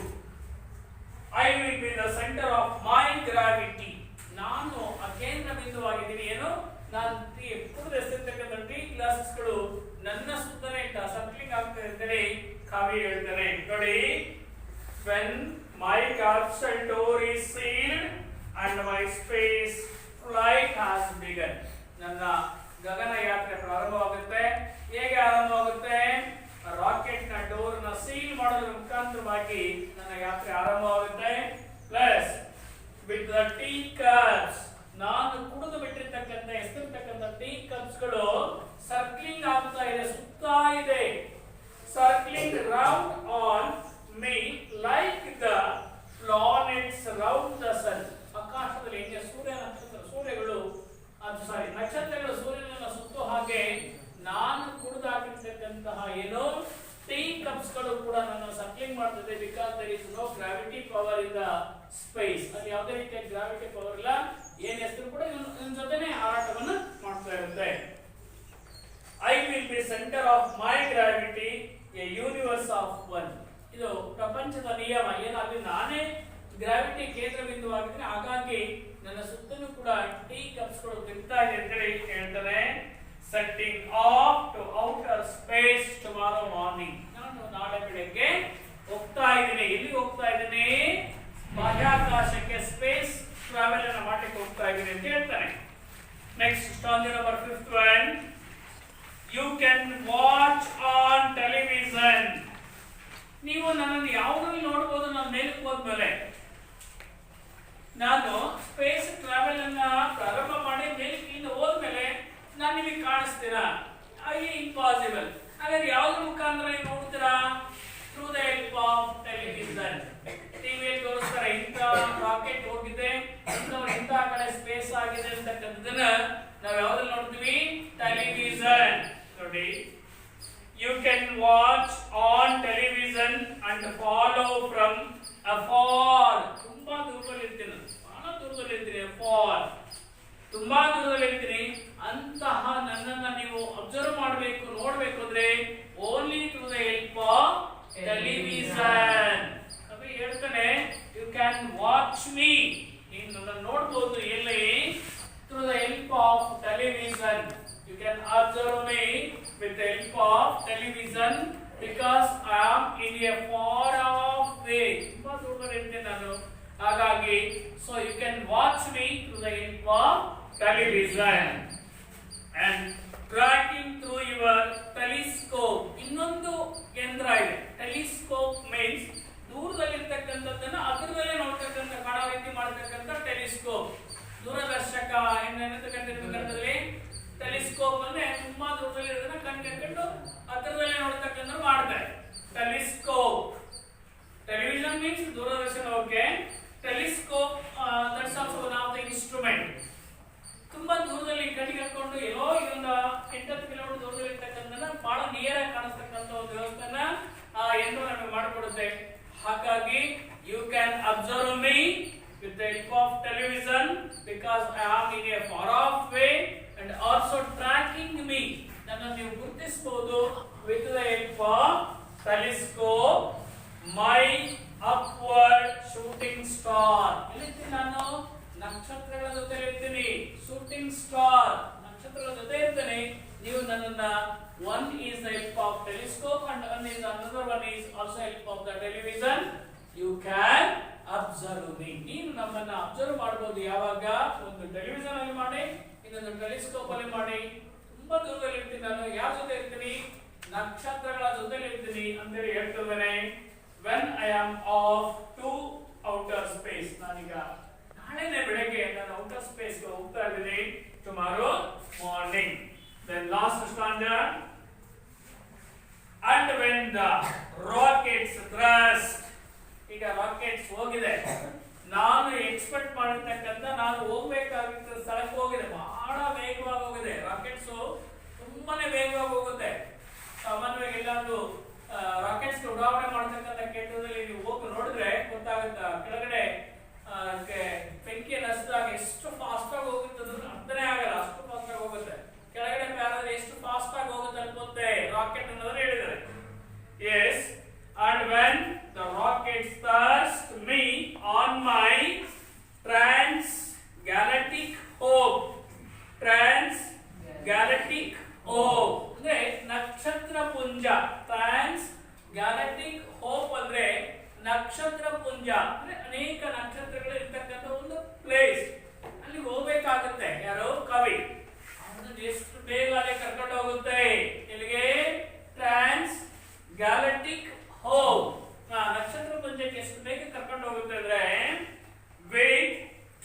I will B the centre of my gravity. ನಾನು ಆ ಕೇಂದ್ರ ಬಿಂದುವಾಗಿದ್ದೀನಿ. ಏನು, ನಾನು ಕುಡಿದು ಎಸೆತಕ್ಕಂಥ ಟೀ ಗ್ಲಾಸಸ್ ಗಳು ನನ್ನ ಸುತ್ತಲೇ ಸರ್ಕ್ಲಿಂಗ್ ಆಗ್ತಾ ಇದ್ದರೆ ಕವಿ ಹೇಳ್ತಾರೆ ನೋಡಿ, when my castle door is sealed and my space flight has begun. ನನ್ನ ಗಗನ ಯಾತ್ರೆ ಪ್ರಾರಂಭವಾಗುತ್ತೆ. ಹೇಗೆ ಆರಂಭವಾಗುತ್ತೆ? ರಾಕೆಟ್ ನ ಡೋರ್ ನ ಸೀಲ್ ಮಾಡೋದ್ರ ಮುಖಾಂತರವಾಗಿ ನನ್ನ ಯಾತ್ರೆ ಆರಂಭವಾಗುತ್ತೆ. Plus with the tea cups, ನಾನು ಕುಡಿದು ಬಿಟ್ಟಿರ್ತಕ್ಕಂಥ ಎಸ್ತಿರ್ತಕ್ಕಂಥ ಟೀ ಕಪ್ಸ್ ಗಳು ಸರ್ಕ್ಲಿಂಗ್ ಆಗ್ತಾ ಇದೆ, ಸುತ್ತಾ ಇದೆ. Circling round on me like the planets round the sun. ಆಕಾಶದಲ್ಲಿ ಹೆಂಗೆ ನಕ್ಷತ್ರಗಳು ಸೂರ್ಯನನ್ನು ಸುತ್ತೋ ಹಾಗೆ ನಾನು ಕುಡಿದಾಕಿರ್ತಕ್ಕಂತಹ ಏನೋ ಟೀ ಕಪ್ಸ್ ಗಳು ಕೂಡ ನನ್ನ ಸರ್ಕ್ಲಿಂಗ್ ಮಾಡ್ತದೆ. Because there is no gravity power in the space. ಅಲ್ಲಿ ಯಾವುದೇ ರೀತಿಯ ಗ್ರಾವಿಟಿ ಪವರ್ ಇಲ್ಲ. ಏನ್ ಹೆಸರು ಕೂಡ ನನ್ನ ಜೊತೆನೆ ಹಾರಾಟವನ್ನು ಮಾಡ್ತಾ ಇರುತ್ತೆ. I will B centre of my gravity, A universe of one. ಇದು ಪ್ರಪಂಚದ ನಿಯಮ. ಏನಾಗಲಿ ನಾನೇ ಗ್ರಾವಿಟಿ ಕೇಂದ್ರ ಬಿಂದುವಾಗಿದ್ರೆ, ಹಾಗಾಗಿ ನನ್ನ ಸುತ್ತಲೂ ಕೂಡ ಟೀ ಕಪ್ಸ್ ಗಳು ತಿಂತಾ ಇದೆ ಅಂತ ಹೇಳಿ ಹೇಳ್ತಾರೆ. Setting off to outer space tomorrow morning. ನಾನು ನಾಳೆ ಬೆಳಗ್ಗೆ ಹೋಗ್ತಾ ಇದ್ದೀನಿ. ಎಲ್ಲಿ ಹೋಗ್ತಾ ಇದ್ದೀನಿ? ಬಾಹ್ಯಾಕಾಶಕ್ಕೆ, ಸ್ಪೇಸ್ ಟ್ರಾವೆಲ್ ಅನ್ನು ಮಾಡಲಿಕ್ಕೆ ಹೋಗ್ತಾ ಇದ್ದೀನಿ ಅಂತ ಹೇಳ್ತಾನೆ. Next stanza number 51. You can watch on television. ನೀವು ನನ್ನನ್ನು ಯಾವುದ್ರಲ್ಲಿ ನೋಡಬಹುದು? ನಾನು ಮೇಲಕ್ಕೆ ಹೋದ್ಮೇಲೆ, ನಾನು ಸ್ಪೇಸ್ ಟ್ರಾವೆಲ್ ಅನ್ನ ಪ್ರಾರಂಭ ಮಾಡಿ ಮೇಲಕ್ಕೆ ಹೋದ್ಮೇಲೆ ನಾನು ನಿಮಗೆ ಕಾಣಿಸ್ತೀರಾ? ಇಂಪಾಸಿಬಲ್. ಹಾಗಾದ್ರೆ ಯಾವ್ದ್ರ ಮುಖಾಂತರ ನೀವು ನೋಡ್ತೀರಾ? Through the help of television. ಟಿವಿಯಲ್ಲಿ ತೋರಿಸ್ತಾರೆ, ಇಂಥ ರಾಕೆಟ್ ಹೋಗಿದೆ, ಇಂಥ ಕಡೆ ಸ್ಪೇಸ್ ಆಗಿದೆ ಅಂತಕ್ಕಂಥದ್ದನ್ನ ನಾವು ಯಾವ್ದ್ರಲ್ಲಿ ನೋಡ್ತೀವಿ? ಟೆಲಿವಿಷನ್. ನೋಡಿ, you can watch on television and follow from afar. ತುಂಬಾ ದೂರದಲ್ಲಿ ಇರ್ತೀನಿ, ಬಹಳ ದೂರದಲ್ಲಿ ಇರ್ತೀನಿ. afar, ತುಂಬಾ ದೂರದಲ್ಲಿ ಇರ್ತೀನಿ. ಅಂತಹ ನನ್ನನ್ನ ನೀವು ಅಬ್ಸರ್ವ್ ಮಾಡಬೇಕು, ನೋಡಬೇಕು ಅಂದ್ರೆ only through the help of television. ಕವಿ ಹೇಳ್ತಾನೆ, ಯು ಕ್ಯಾನ್ ವಾಚ್ ಮೀ. ನೀನು ನನ್ನನ್ನು ನೋಡಬಹುದು ಎಲ್ಲಿ? Through the help of television. You can observe me with the help of television because I am in a far off way. ತುಂಬಾ ದೂರದಲ್ಲಿ ಇರ್ತೀನಿ ನಾನು, ಹಾಗಾಗಿ so you can watch me through the help of television and tracking through your telescope. ಇನ್ನೊಂದು ಯಂತ್ರ ಇದೆ. Telescope means ದೂರದಲ್ಲಿರ್ತಕ್ಕಂಥದ್ದನ್ನ ಹತ್ತಿರದಲ್ಲೇ ನೋಡ್ತಕ್ಕಂಥ ಕಾಣೋ ರೀತಿ ಮಾಡತಕ್ಕಂಥ ಟೆಲಿಸ್ಕೋಪ್. ದೂರದರ್ಶಕ ಕನ್ನಡದಲ್ಲಿ ಟೆಲಿಸ್ಕೋಪ್ ಅಂದ್ರೆ ತುಂಬಾ ದೂರದಲ್ಲಿ ಇರೋದನ್ನ ಕಣ್ಕೊಂಡು ಹತ್ತಿರದಲ್ಲೇ ನೋಡ್ತಕ್ಕಂಥ ಮಾಡ್ತಾರೆ. Telescope. Television means Doordarshan. Okay, telescope that's also one of the instrument. ತುಂಬಾ ದೂರದಲ್ಲಿ ಕಣ್ಣಿಗೆ ಹಾಕೊಂಡು ಎಲ್ಲೋ ಇದೊಂದು 8 ಕಿಲೋಮೀಟರ್ ದೂರದಲ್ಲಿ ಇರ್ತಕ್ಕಂಥ ಬಹಳ ನಿಯರ್ ಆಗಿ ಕಾಣಿಸ್ತಕ್ಕಂಥ ಒಂದು ವ್ಯವಸ್ಥೆನ ಆ ಯಂತ್ರ ನಮಗೆ ಮಾಡಿಕೊಡುತ್ತೆ. ಹಾಗಾಗಿ you can observe me with the help of television because I am in a far off way and also tracking me. ನನ್ನನ್ನು ನೀವು ಗುರುತಿಸಬಹುದು with the help of telescope. My upward shooting star. ಎಲ್ಲಿರ್ತೀನಿ ನಾನು? ನಕ್ಷತ್ರಗಳ ಜೊತೆ ಇರ್ತೀನಿ. ಶೂಟಿಂಗ್ ಸ್ಟಾರ್, ನಕ್ಷತ್ರಗಳ ಜೊತೆ ಇರ್ತೀನಿ. ನೀವು ನನ್ನನ್ನ one is the help of telescope and another one is also help of the television. You can observe me. ನೀನು ನಮ್ಮನ್ನ ಅಬ್ಸರ್ವ್ ಮಾಡಬಹುದು. ಯಾವಾಗ? ಒಂದು ಟೆಲಿವಿಷನ್ ಅಲ್ಲಿ ಮಾಡಿ, ಇನ್ನೊಂದು ಟೆಲಿಸ್ಕೋಪ್ ಅಲ್ಲಿ ಮಾಡಿ. ತುಂಬಾ ದೂರದಲ್ಲಿ ಇರ್ತೀನಿ ನಾನು. ಯಾರ ಜೊತೆ ಇರ್ತೀನಿ? ನಕ್ಷತ್ರಗಳ ಜೊತೆ ಇರ್ತೀನಿ ಅಂತೇಳಿ ಹೇಳ್ತಿದ್ದೇನೆ. when I am off to outer space. ನಾನೀಗ ನಾಳೆನೇ ಬೆಳಗ್ಗೆ ನಾನು ಔಟರ್ ಸ್ಪೇಸ್ ಗೆ ಹೋಗ್ತಾ ಇದ್ದೀನಿ. tomorrow morning. then last stanza. and when the rockets thrust. ಈಗ ರಾಕೆಟ್ಸ್ ಹೋಗಿದೆ, ನಾನು ಎಕ್ಸ್ಪೆಕ್ಟ್ ಮಾಡಿರ್ತಕ್ಕಂಥ ನಾನು ಹೋಗ್ಬೇಕಾಗಿದ್ದ ಸ್ಥಳಕ್ಕೆ ಹೋಗಿದೆ. ಬಹಳ ವೇಗವಾಗಿ ಹೋಗಿದೆ. ರಾಕೆಟ್ಸ್ ತುಂಬಾನೇ ವೇಗವಾಗಿ ಹೋಗುತ್ತೆ. ಸಾಮಾನ್ಯವಾಗಿ ಎಲ್ಲಾದ್ರೂ ರಾಕೆಟ್ಸ್ ಉಡಾವಣೆ ಮಾಡತಕ್ಕಂಥ ಕೇಂದ್ರದಲ್ಲಿ ನೀವು ಹೋಗಿ ನೋಡಿದ್ರೆ ಗೊತ್ತಾಗುತ್ತೆ. ಕೆಳಗಡೆ ಬೆಂಕಿಯನ್ನು ಹಚ್ಚಿದಾಗ ಎಷ್ಟು ಫಾಸ್ಟ್ ಆಗಿ ಹೋಗುತ್ತೆ ಅರ್ಥನೇ ಆಗಲ್ಲ, ಅಷ್ಟು ಫಾಸ್ಟ್ ಆಗಿ ಹೋಗುತ್ತೆ. ಕೆಳಗಡೆ ಪ್ಯಾರಾದ್ರೆ ಎಷ್ಟು ಫಾಸ್ಟ್ ಆಗಿ ಹೋಗುತ್ತೆ ಅನ್ಬೋದು ಗ್ಯಾಲಕ್ಟಿಕ್ ಹೋಪ್ ಅಂದ್ರೆ ನಕ್ಷತ್ರ ಪುಂಜ. ಟ್ರಾನ್ಸ್ ಗ್ಯಾಲಕ್ಟಿಕ್ ಹೋಪ್ ಅಂದ್ರೆ ನಕ್ಷತ್ರ ಪುಂಜ ಅಂದ್ರೆ ಅನೇಕ ನಕ್ಷತ್ರಗಳು ಇರ್ತಕ್ಕಂಥ ಒಂದು ಪ್ಲೇಸ್. ಅಲ್ಲಿ ಹೋಗ್ಬೇಕಾಗುತ್ತೆ ಯಾರು ಕವಿ, ಅವನು ಎಷ್ಟು ಬೇಗ ಅಲ್ಲಿ ಕರ್ಕೊಂಡು ಹೋಗುತ್ತೆ ಇಲ್ಲಿಗೆ ಟ್ರಾನ್ಸ್ ಗ್ಯಾಲಕ್ಟಿಕ್ ಹೋಪ್. ನಕ್ಷತ್ರ ಪುಂಜಕ್ಕೆ ಎಷ್ಟು ಬೇಗ ಕರ್ಕೊಂಡು ಹೋಗುತ್ತೆ ಅಂದ್ರೆ with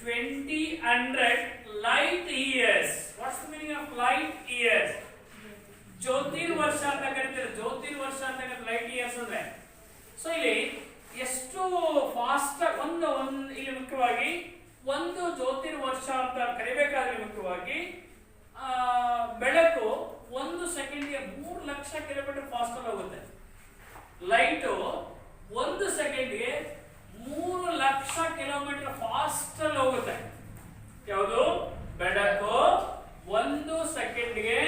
2000 light years. What's the meaning of light years? ಜ್ಯೋತಿರ್ವರ್ಷ ಅಂತ ಕರೀತಾರೆ. ಜ್ಯೋತಿರ್ವರ್ಷ ಅಂತ ಲೈಟ್ ಇಯರ್ಸ್ ಅಂದ್ರೆ ಸೊ ಇಲ್ಲಿ ಎಷ್ಟು ಫಾಸ್ಟ್ ಒಂದು ಇಲ್ಲಿ ಮುಖ್ಯವಾಗಿ ಒಂದು ಜ್ಯೋತಿರ್ವರ್ಷ ಅಂತ ಕರಿಬೇಕಾದ್ರೆ ಮುಖ್ಯವಾಗಿ ಬೆಳಕು 1 ಸೆಕೆಂಡ್ಗೆ 3 ಲಕ್ಷ ಕಿಲೋಮೀಟರ್ ಫಾಸ್ಟ್ ಅಲ್ಲಿ ಹೋಗುತ್ತೆ. ಲೈಟು 1 ಸೆಕೆಂಡ್ಗೆ 3 ಲಕ್ಷ ಕಿಲೋಮೀಟರ್ ಫಾಸ್ಟ್ ಅಲ್ಲಿ ಹೋಗುತ್ತೆ. ಯಾವುದು ಬೆಳಕು 1 ಸೆಕೆಂಡ್ಗೆ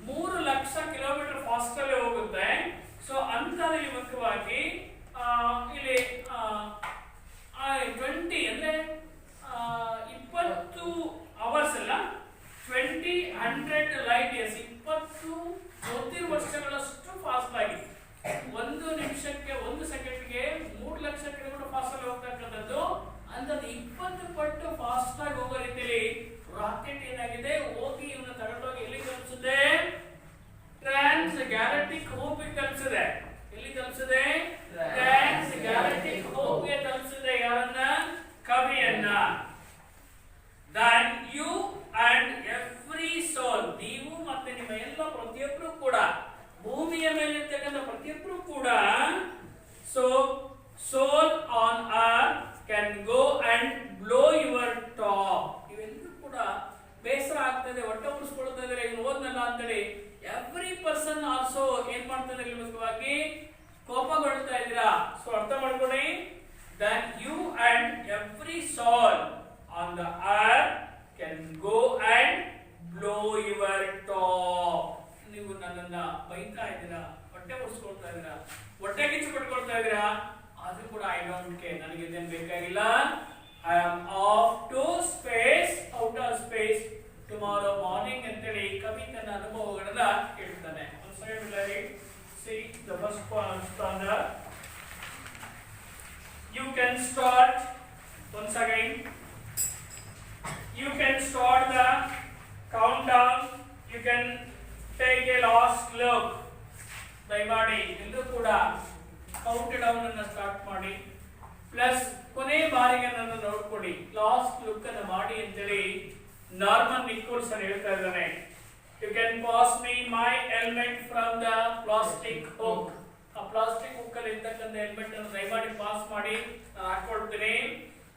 3 ಲಕ್ಷ ಕಿಲೋಮೀಟರ್ ಫಾಸ್ಟ್ ಅಲ್ಲಿ ಹೋಗುತ್ತೆ. ಸೊ ಅಂತದಲ್ಲಿ ಮುಖ್ಯವಾಗಿ ಇಲ್ಲಿ 20 ಅಂದ್ರೆ 20 ಅವರ್ಸ್ ಅಲ್ಲ 2000 ಲೈಟ್ ಇಯರ್ಸ್ 20 ಜ್ಯೋತಿರ್ವರ್ಷಗಳಷ್ಟು ಫಾಸ್ಟ್ ಆಗಿ 1 ನಿಮಿಷಕ್ಕೆ 1 ಸೆಕೆಂಡ್ಗೆ 3 ಲಕ್ಷ ಕಿಲೋಮೀಟರ್ ಫಾಸ್ಟ್ ಅಲ್ಲಿ ಹೋಗ್ತಕ್ಕಂಥದ್ದು. ಅಂತದ್ದು 20 ಪಟ್ಟು ಫಾಸ್ಟ್ ಆಗಿ ಹೋಗೋ ರೀತಿಯಲ್ಲಿ ರಾಕೆಟ್ ಏನಾಗಿದೆ ಹೋಗಿ ಇವನ್ನ ತಗೊಂಡೋಗಿ ಎಲ್ಲಿ ತಲುಪಿಸಿದೆ? ಟ್ರಾನ್ಸ್ ಗ್ಯಾಲಕ್ಟಿಕ್ ಹೋಪ್ ಗೆ ತಲುಪಿಸಿದೆ. ಎಲ್ಲಿ ತಲುಪಿಸಿದೆ? ಟ್ರಾನ್ಸ್ ಗ್ಯಾಲಕ್ಟಿಕ್ ಹೋಪ್ ಗೆ ತಲುಪಿಸಿದೆ. ಯಾರನ್ನ? ಕವಿಯನ್ನ. That you and every soul, ನೀವು ಮತ್ತೆ ನಿಮ್ಮ ಎಲ್ಲ ಪ್ರತಿಯೊಬ್ಬರು ಕೂಡ ಭೂಮಿಯ ಮೇಲೆ ಇರ್ತಕ್ಕಂಥ ಪ್ರತಿಯೊಬ್ಬರು ಕೂಡ so soul on earth can go and blow your top. ಇವೆಲ್ಲರೂ ಕೂಡ ಬೇಸರ ಆಗ್ತದೆ, ಹೊಟ್ಟೆ ಉಳಿಸ್ಕೊಳ್ತಾ ಇದ್ದಾರೆ ಇವ್ನು ಓದ್ನಲ್ಲ ಅಂತೇಳಿ ಎವ್ರಿ ಪರ್ಸನ್ ಆಲ್ಸೋ ಏನ್ ಮಾಡ್ತಾ ಇದ್ದಾರೆ ಮುಖ್ಯವಾಗಿ ಕೋಪಗೊಳ್ತಾ ಇದ್ದೀರಾ. ಸೊ ಅರ್ಥ ಮಾಡ್ಕೊಳ್ಳಿ that you and every soul on the earth can go and blow your top. ನೀವು ನನ್ನನ್ನ ಬೈತಾ ಇದ್ದೀರಾ, ಹೊಟ್ಟೆ ಉಳಿಸ್ಕೊಳ್ತಾ ಇದ್ದೀರಾ, ಹೊಟ್ಟೆ ಕಿಚ್ಚು ಪಟ್ಕೊಳ್ತಾ ಇದ್ದೀರಾ, ಆದ್ರೂ ಕೂಡ ಐ ಡೋಂಟ್ ಕೇರ್, ನನಗೆ ಇದೇನು ಬೇಕಾಗಿಲ್ಲ. I am off to space, outer space tomorrow morning ಅಂತೇಳಿ ಕವಿ ತನ್ನ ಅನುಭವಗಳನ್ನ ಹೇಳ್ತಾನೆ. See the first stanza. You can start once again. You can start the countdown. You can take a last look. ದಯಮಾಡಿ ಎಲ್ಲರೂ ಕೂಡ ಕೌಂಟ್ ಡೌನ್ ಅನ್ನು start ಮಾಡಿ ಪ್ಲಸ್ ಕೊನೆ ಬಾರಿಗೆ ನನ್ನ ನೋಡ್ಕೊಡಿ, ಲಾಸ್ಟ್ ಲುಕ್ ಅನ್ನು ಮಾಡಿ ಅಂತೇಳಿ ನಾರ್ಮನ್ ನಿಕೋಲ್ಸನ್ ಹೇಳ್ತಾ ಇದ್ದಾನೆ. You can pass me my helmet from the plastic hook. ಆ ಪ್ಲಾಸ್ಟಿಕ್ ಹುಕ್ ಅಲ್ಲಿ ಇರ್ತಕ್ಕಂಥ ಹೆಲ್ಮೆಟ್ ಅನ್ನು ದಯಮಾಡಿ ಪಾಸ್ ಮಾಡಿ ನಾನು ಹಾಕೊಳ್ತೀನಿ.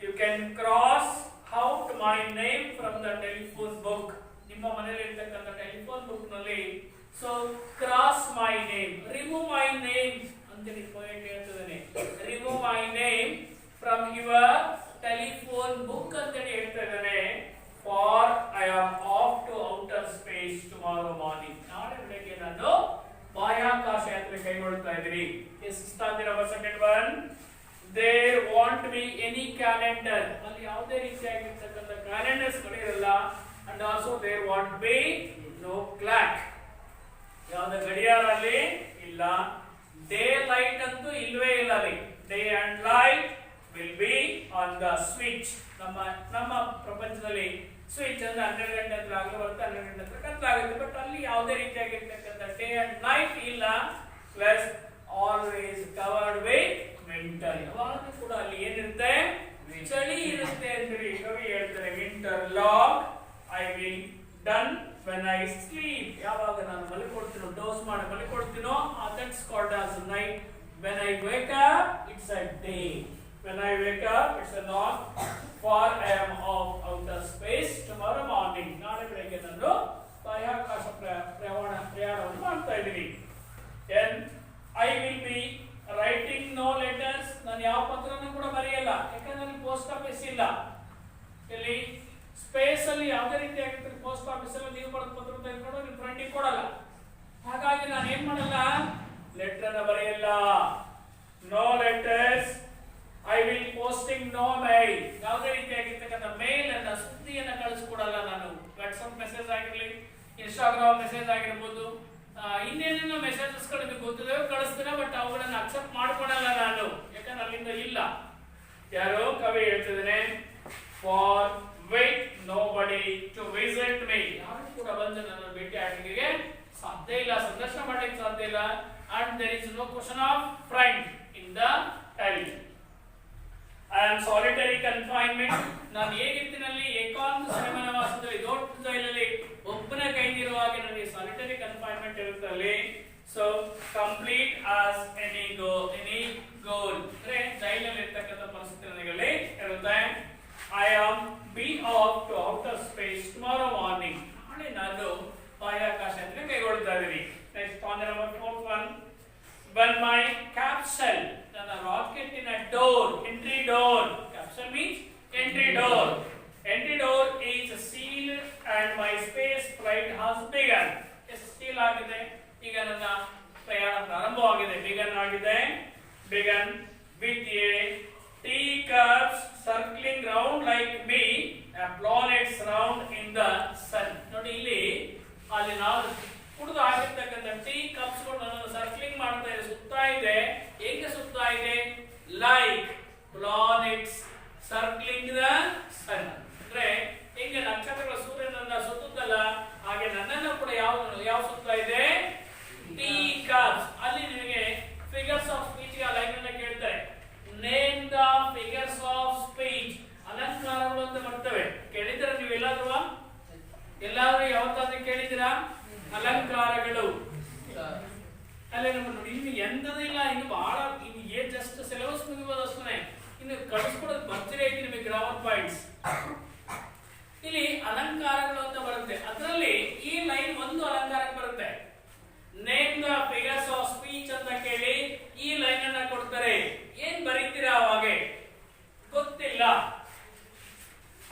You can cross out my name from the telephone book. ನಿಮ್ಮ ಮನೆಯಲ್ಲಿ ಇರ್ತಕ್ಕಂಥ ಟೆಲಿಫೋನ್ ಬುಕ್ ನಲ್ಲಿ so cross my name, remove my name ಅಂತೇಳಿ ಪೋಯೆಟ್ ಹೇಳ್ತಿದ್ದಾನೆ. Remove my name from your telephone book ಅಂತೇಳಿ ಹೇಳ್ತಾ ಇದ್ದಾನೆ. For I am off to outer space tomorrow morning. ನಾಳೆ ಬೆಳಗ್ಗೆ ನಾನು ಬಾಹ್ಯಾಕಾಶ ಯಾತ್ರೆ ಕೈಗೊಳ್ತಾ ಇದ್ದೀನಿ. Second one, there won't be any calendar. ಅಲ್ಲಿ ಯಾವುದೇ ರೀತಿಯಾಗಿರ್ತಕ್ಕಂಥ ಕ್ಯಾಲೆಂಡರ್ಸ್ ಇರಲ್ಲ. And also there won't be no clock. ಯಾವ್ದು ಗಡಿಯಾರ ಅಲ್ಲಿ ಇಲ್ಲ. ಡೇ ಲೈಟ್ ಅಂತೂ ಇಲ್ವೇ ಇಲ್ಲ ಅಲ್ಲಿ. Day and light will be on the switch. ನಮ್ಮ ಪ್ರಪಂಚದಲ್ಲಿ ಸ್ವಿಚ್ ಅಂದ್ರೆ 12 ಗಂಟೆ ಹತ್ರ ಆಗಲು ಬರುತ್ತೆ, 12 ಗಂಟೆ ಹತ್ರ ಕತ್ಲಾಗುತ್ತೆ. ಬಟ್ ಅಲ್ಲಿ ಯಾವುದೇ ರೀತಿಯಾಗಿರ್ತಕ್ಕಂಥ ಡೇ ಅಂಡ್ ನೈಟ್ ಇಲ್ಲ. Plus always covered with winter. ಯಾವಾಗಲೂ ಕೂಡ ಅಲ್ಲಿ ಏನಿರುತ್ತೆ? ಚಳಿ ಇರುತ್ತೆ ಅಂತೇಳಿ ಕವಿ ಹೇಳ್ತಾರೆ. Winter log I will done when I sleep. ಯಾವಾಗ ನಾನು ಮಲಿಕೊಳ್ತೀನೋ, ಡೋಸ್ ಮಾಡಿ ಮಲಿಕೊಳ್ತೀನೋ, that's called as night. When I wake up it's a day. When I wake up, it's a knock. For I am of outer space tomorrow morning. ನಾಳೆ ಬೆಳಗ್ಗೆ ನಾನು ಬಾಹ್ಯಾಕಾಶ ಪ್ರಯಾಣವನ್ನು ಮಾಡ್ತಾ ಇದ್ದೀನಿ. And I will be writing no letters. ನಾನು ಯಾವ ಪತ್ರನೂ ಕೂಡ ಬರೆಯಲ್ಲ, ಯಾಕಂದ್ರೆ ಪೋಸ್ಟ್ ಆಫೀಸ್ ಇಲ್ಲ. ಇಲ್ಲಿ ಸ್ಪೇಸ್ ಅಲ್ಲಿ ಯಾವುದೇ ರೀತಿಯಾಗಿರ್ತಾರೆ ಪೋಸ್ಟ್ ಆಫೀಸ್ ಅಲ್ಲಿ ನೀವು ಬರೆದ ಪತ್ರ ತೆಗೆದುಕೊಂಡು ನಿಮ್ಮ ಫ್ರೆಂಡಿಗೆ ಕೊಡಲ್ಲ. ಹಾಗಾಗಿ ನಾನು ಏನ್ ಮಾಡಲ್ಲ, ಲೆಟರ್ ಅನ್ನ ಬರೆಯಲ್ಲ. No letters. I will posting no mail. ಯಾವುದೇ ರೀತಿಯಾಗಿರ್ತಕ್ಕಂಥ ಮೇಲ್ ಅನ್ನ ಸುದ್ದಿಯನ್ನ ಕಳಿಸ್ಕೊಡಲ್ಲ ನಾನು. ವಾಟ್ಸ್ಆಪ್ ಮೆಸೇಜ್ ಆಗಿರ್ಲಿ, ಇನ್ಸ್ಟಾಗ್ರಾಮ್ ಬರೋ ಮೆಸೇಜ್ ಆಗಿರ್ಬೋದು, ಇನ್ನೇನೇನೋ ಮೆಸೇಜಸ್ಗಳು ನಿಮಗೆ ಗೊತ್ತಿದೆ ಕಳಿಸ್ತೀರ, ಬಟ್ ಅವುಗಳನ್ನ ಅಕ್ಸೆಪ್ಟ್ ಮಾಡ್ಕೊಳಲ್ಲ ನಾನು, ಯಾಕಂದ್ರೆ ಅಲ್ಲಿಂದ ಇಲ್ಲ. ಯಾರೋ ಕವಿ ಹೇಳ್ತಿದ್ದಾನೆ, for wait nobody to visit me, ಯಾರು ಕೂಡ ಬಂದು ನನ್ನ ಭೇಟಿ ಆಗಲಿಕ್ಕೆ ಸಾಧ್ಯ ಇಲ್ಲ, ಸಂದರ್ಶನ ಮಾಡಲಿಕ್ಕೆ ಸಾಧ್ಯ ಇಲ್ಲ. And there is no question of friend in the tail. I am solitary confinement, ನಾನು ಹೇಗಿರ್ತೀನಲ್ಲಿ ಏಕಾಂತ ಸೆರೆಮನೆವಾಸದಲ್ಲಿ ದೊಡ್ಡ ಜೈಲಲ್ಲಿ ಒಬ್ಬನೇ ಕೈದಿರುವಾಗ ನನಗೆ ಸಾಲಿಟರಿ ಕನ್ಫೈನ್ಮೆಂಟ್ ಇರುತ್ತಲ್ಲಿ. So complete as any goal, ಅಂದ್ರೆ ಜೈಲಲ್ಲಿ ಇರ್ತಕ್ಕಂಥ ಪರಿಸ್ಥಿತಿ ನನಗೆ ಇರುತ್ತೆ. I am be off to outer space tomorrow morning, ನಾಳೆ ನಾನು ಬಾಹ್ಯಾಕಾಶಕ್ಕೆ ಕೈಗೊಳ್ತಾ ಇದ್ದೀನಿ. Next on number 4 when my capsule, ನನ್ನ ರಾಕೆಟಿನ door, entry door, capsule means entry door is sealed and my space flight has begun. Seal ಆಗಿದೆ, ಈಗ ನನ್ನ ಪ್ರಯಾಣ ಪ್ರಾರಂಭವಾಗಿದೆ, begun with a teacups circling round like me, planets round in the sun. ನೋಡಿ ಇಲ್ಲಿ ಅಲ್ಲಿ ನಾವು ಕುಡಿದು ಆಗಿರ್ತಕ್ಕಂಥ ಟೀ ಕಪ್ಸ್ ಗಳು ನನ್ನನ್ನು ಸರ್ಕ್ಲಿಂಗ್ ಮಾಡ್ತಾ ಇದೆ, ಸುತ್ತಾ ಇದೆ. ಹೇಗೆ ಸುತ್ತಾ ಇದೆ? ಲೈಕ್ ಪ್ಲಾನೆಟ್ಸ್ ಸರ್ಕ್ಲಿಂಗ್ ದ ಸನ್, ಅಂದ್ರೆ ಹೇಗೆ ನಕ್ಷತ್ರಗಳು ಸೂರ್ಯನನ್ನ ಸುತ್ತುತ್ತಲ್ಲ ಹಾಗೆ ನನ್ನನ್ನು ಕೂಡ ಯಾವ ಸುತ್ತಾ ಇದೆ? Tea cups. ಅಲ್ಲಿ ನಿಮಗೆ ಫಿಗರ್ಸ್ ಆಫ್ ಸ್ಪೀಚ್ ಗೆ ಲೈನ್ ಅನ್ನ ಕೇಳ್ತಾರೆ, name the figures of speech, ಅಲಂಕಾರಗಳು ಅಂತ ಬರ್ತವೆ. ಕೇಳಿದ್ರೆ ನೀವು ಎಲ್ಲಾದ್ರೂ ಯಾವತ್ತಾದ್ರೂ ಕೇಳಿದ್ದೀರಾ? ಅಲಂಕಾರಗಳು ಅಲ್ಲೇ ನಮ್ಮ ನೋಡಿ, ಇನ್ನು ಎಂತದೂ ಇಲ್ಲ, ಇನ್ನು ಬಹಳ ಏನ್ ಜಸ್ಟ್ ಸಿಲೆಬಸ್ ಮುಗಿಬೋದು ಅಷ್ಟೇ, ಇನ್ನು ಕಳಿಸ್ಕೊಡೋದು ಭರ್ಜರಿ ಐತಿ ನಿಮಗೆ ಗ್ರಾಮರ್ ಪಾಯಿಂಟ್ಸ್. ಇಲ್ಲಿ ಅಲಂಕಾರಗಳು ಅಂತ ಬರುತ್ತೆ, ಅದರಲ್ಲಿ ಈ ಲೈನ್ ಒಂದು ಅಲಂಕಾರಕ್ಕೆ ಬರುತ್ತೆ. Name the figures of speech ಅಂತ ಕೇಳಿ ಈ ಲೈನ್ ಅನ್ನ ಕೊಡ್ತಾರೆ. ಏನ್ ಬರೀತೀರಾ ಅವಾಗೆ? ಗೊತ್ತಿಲ್ಲ,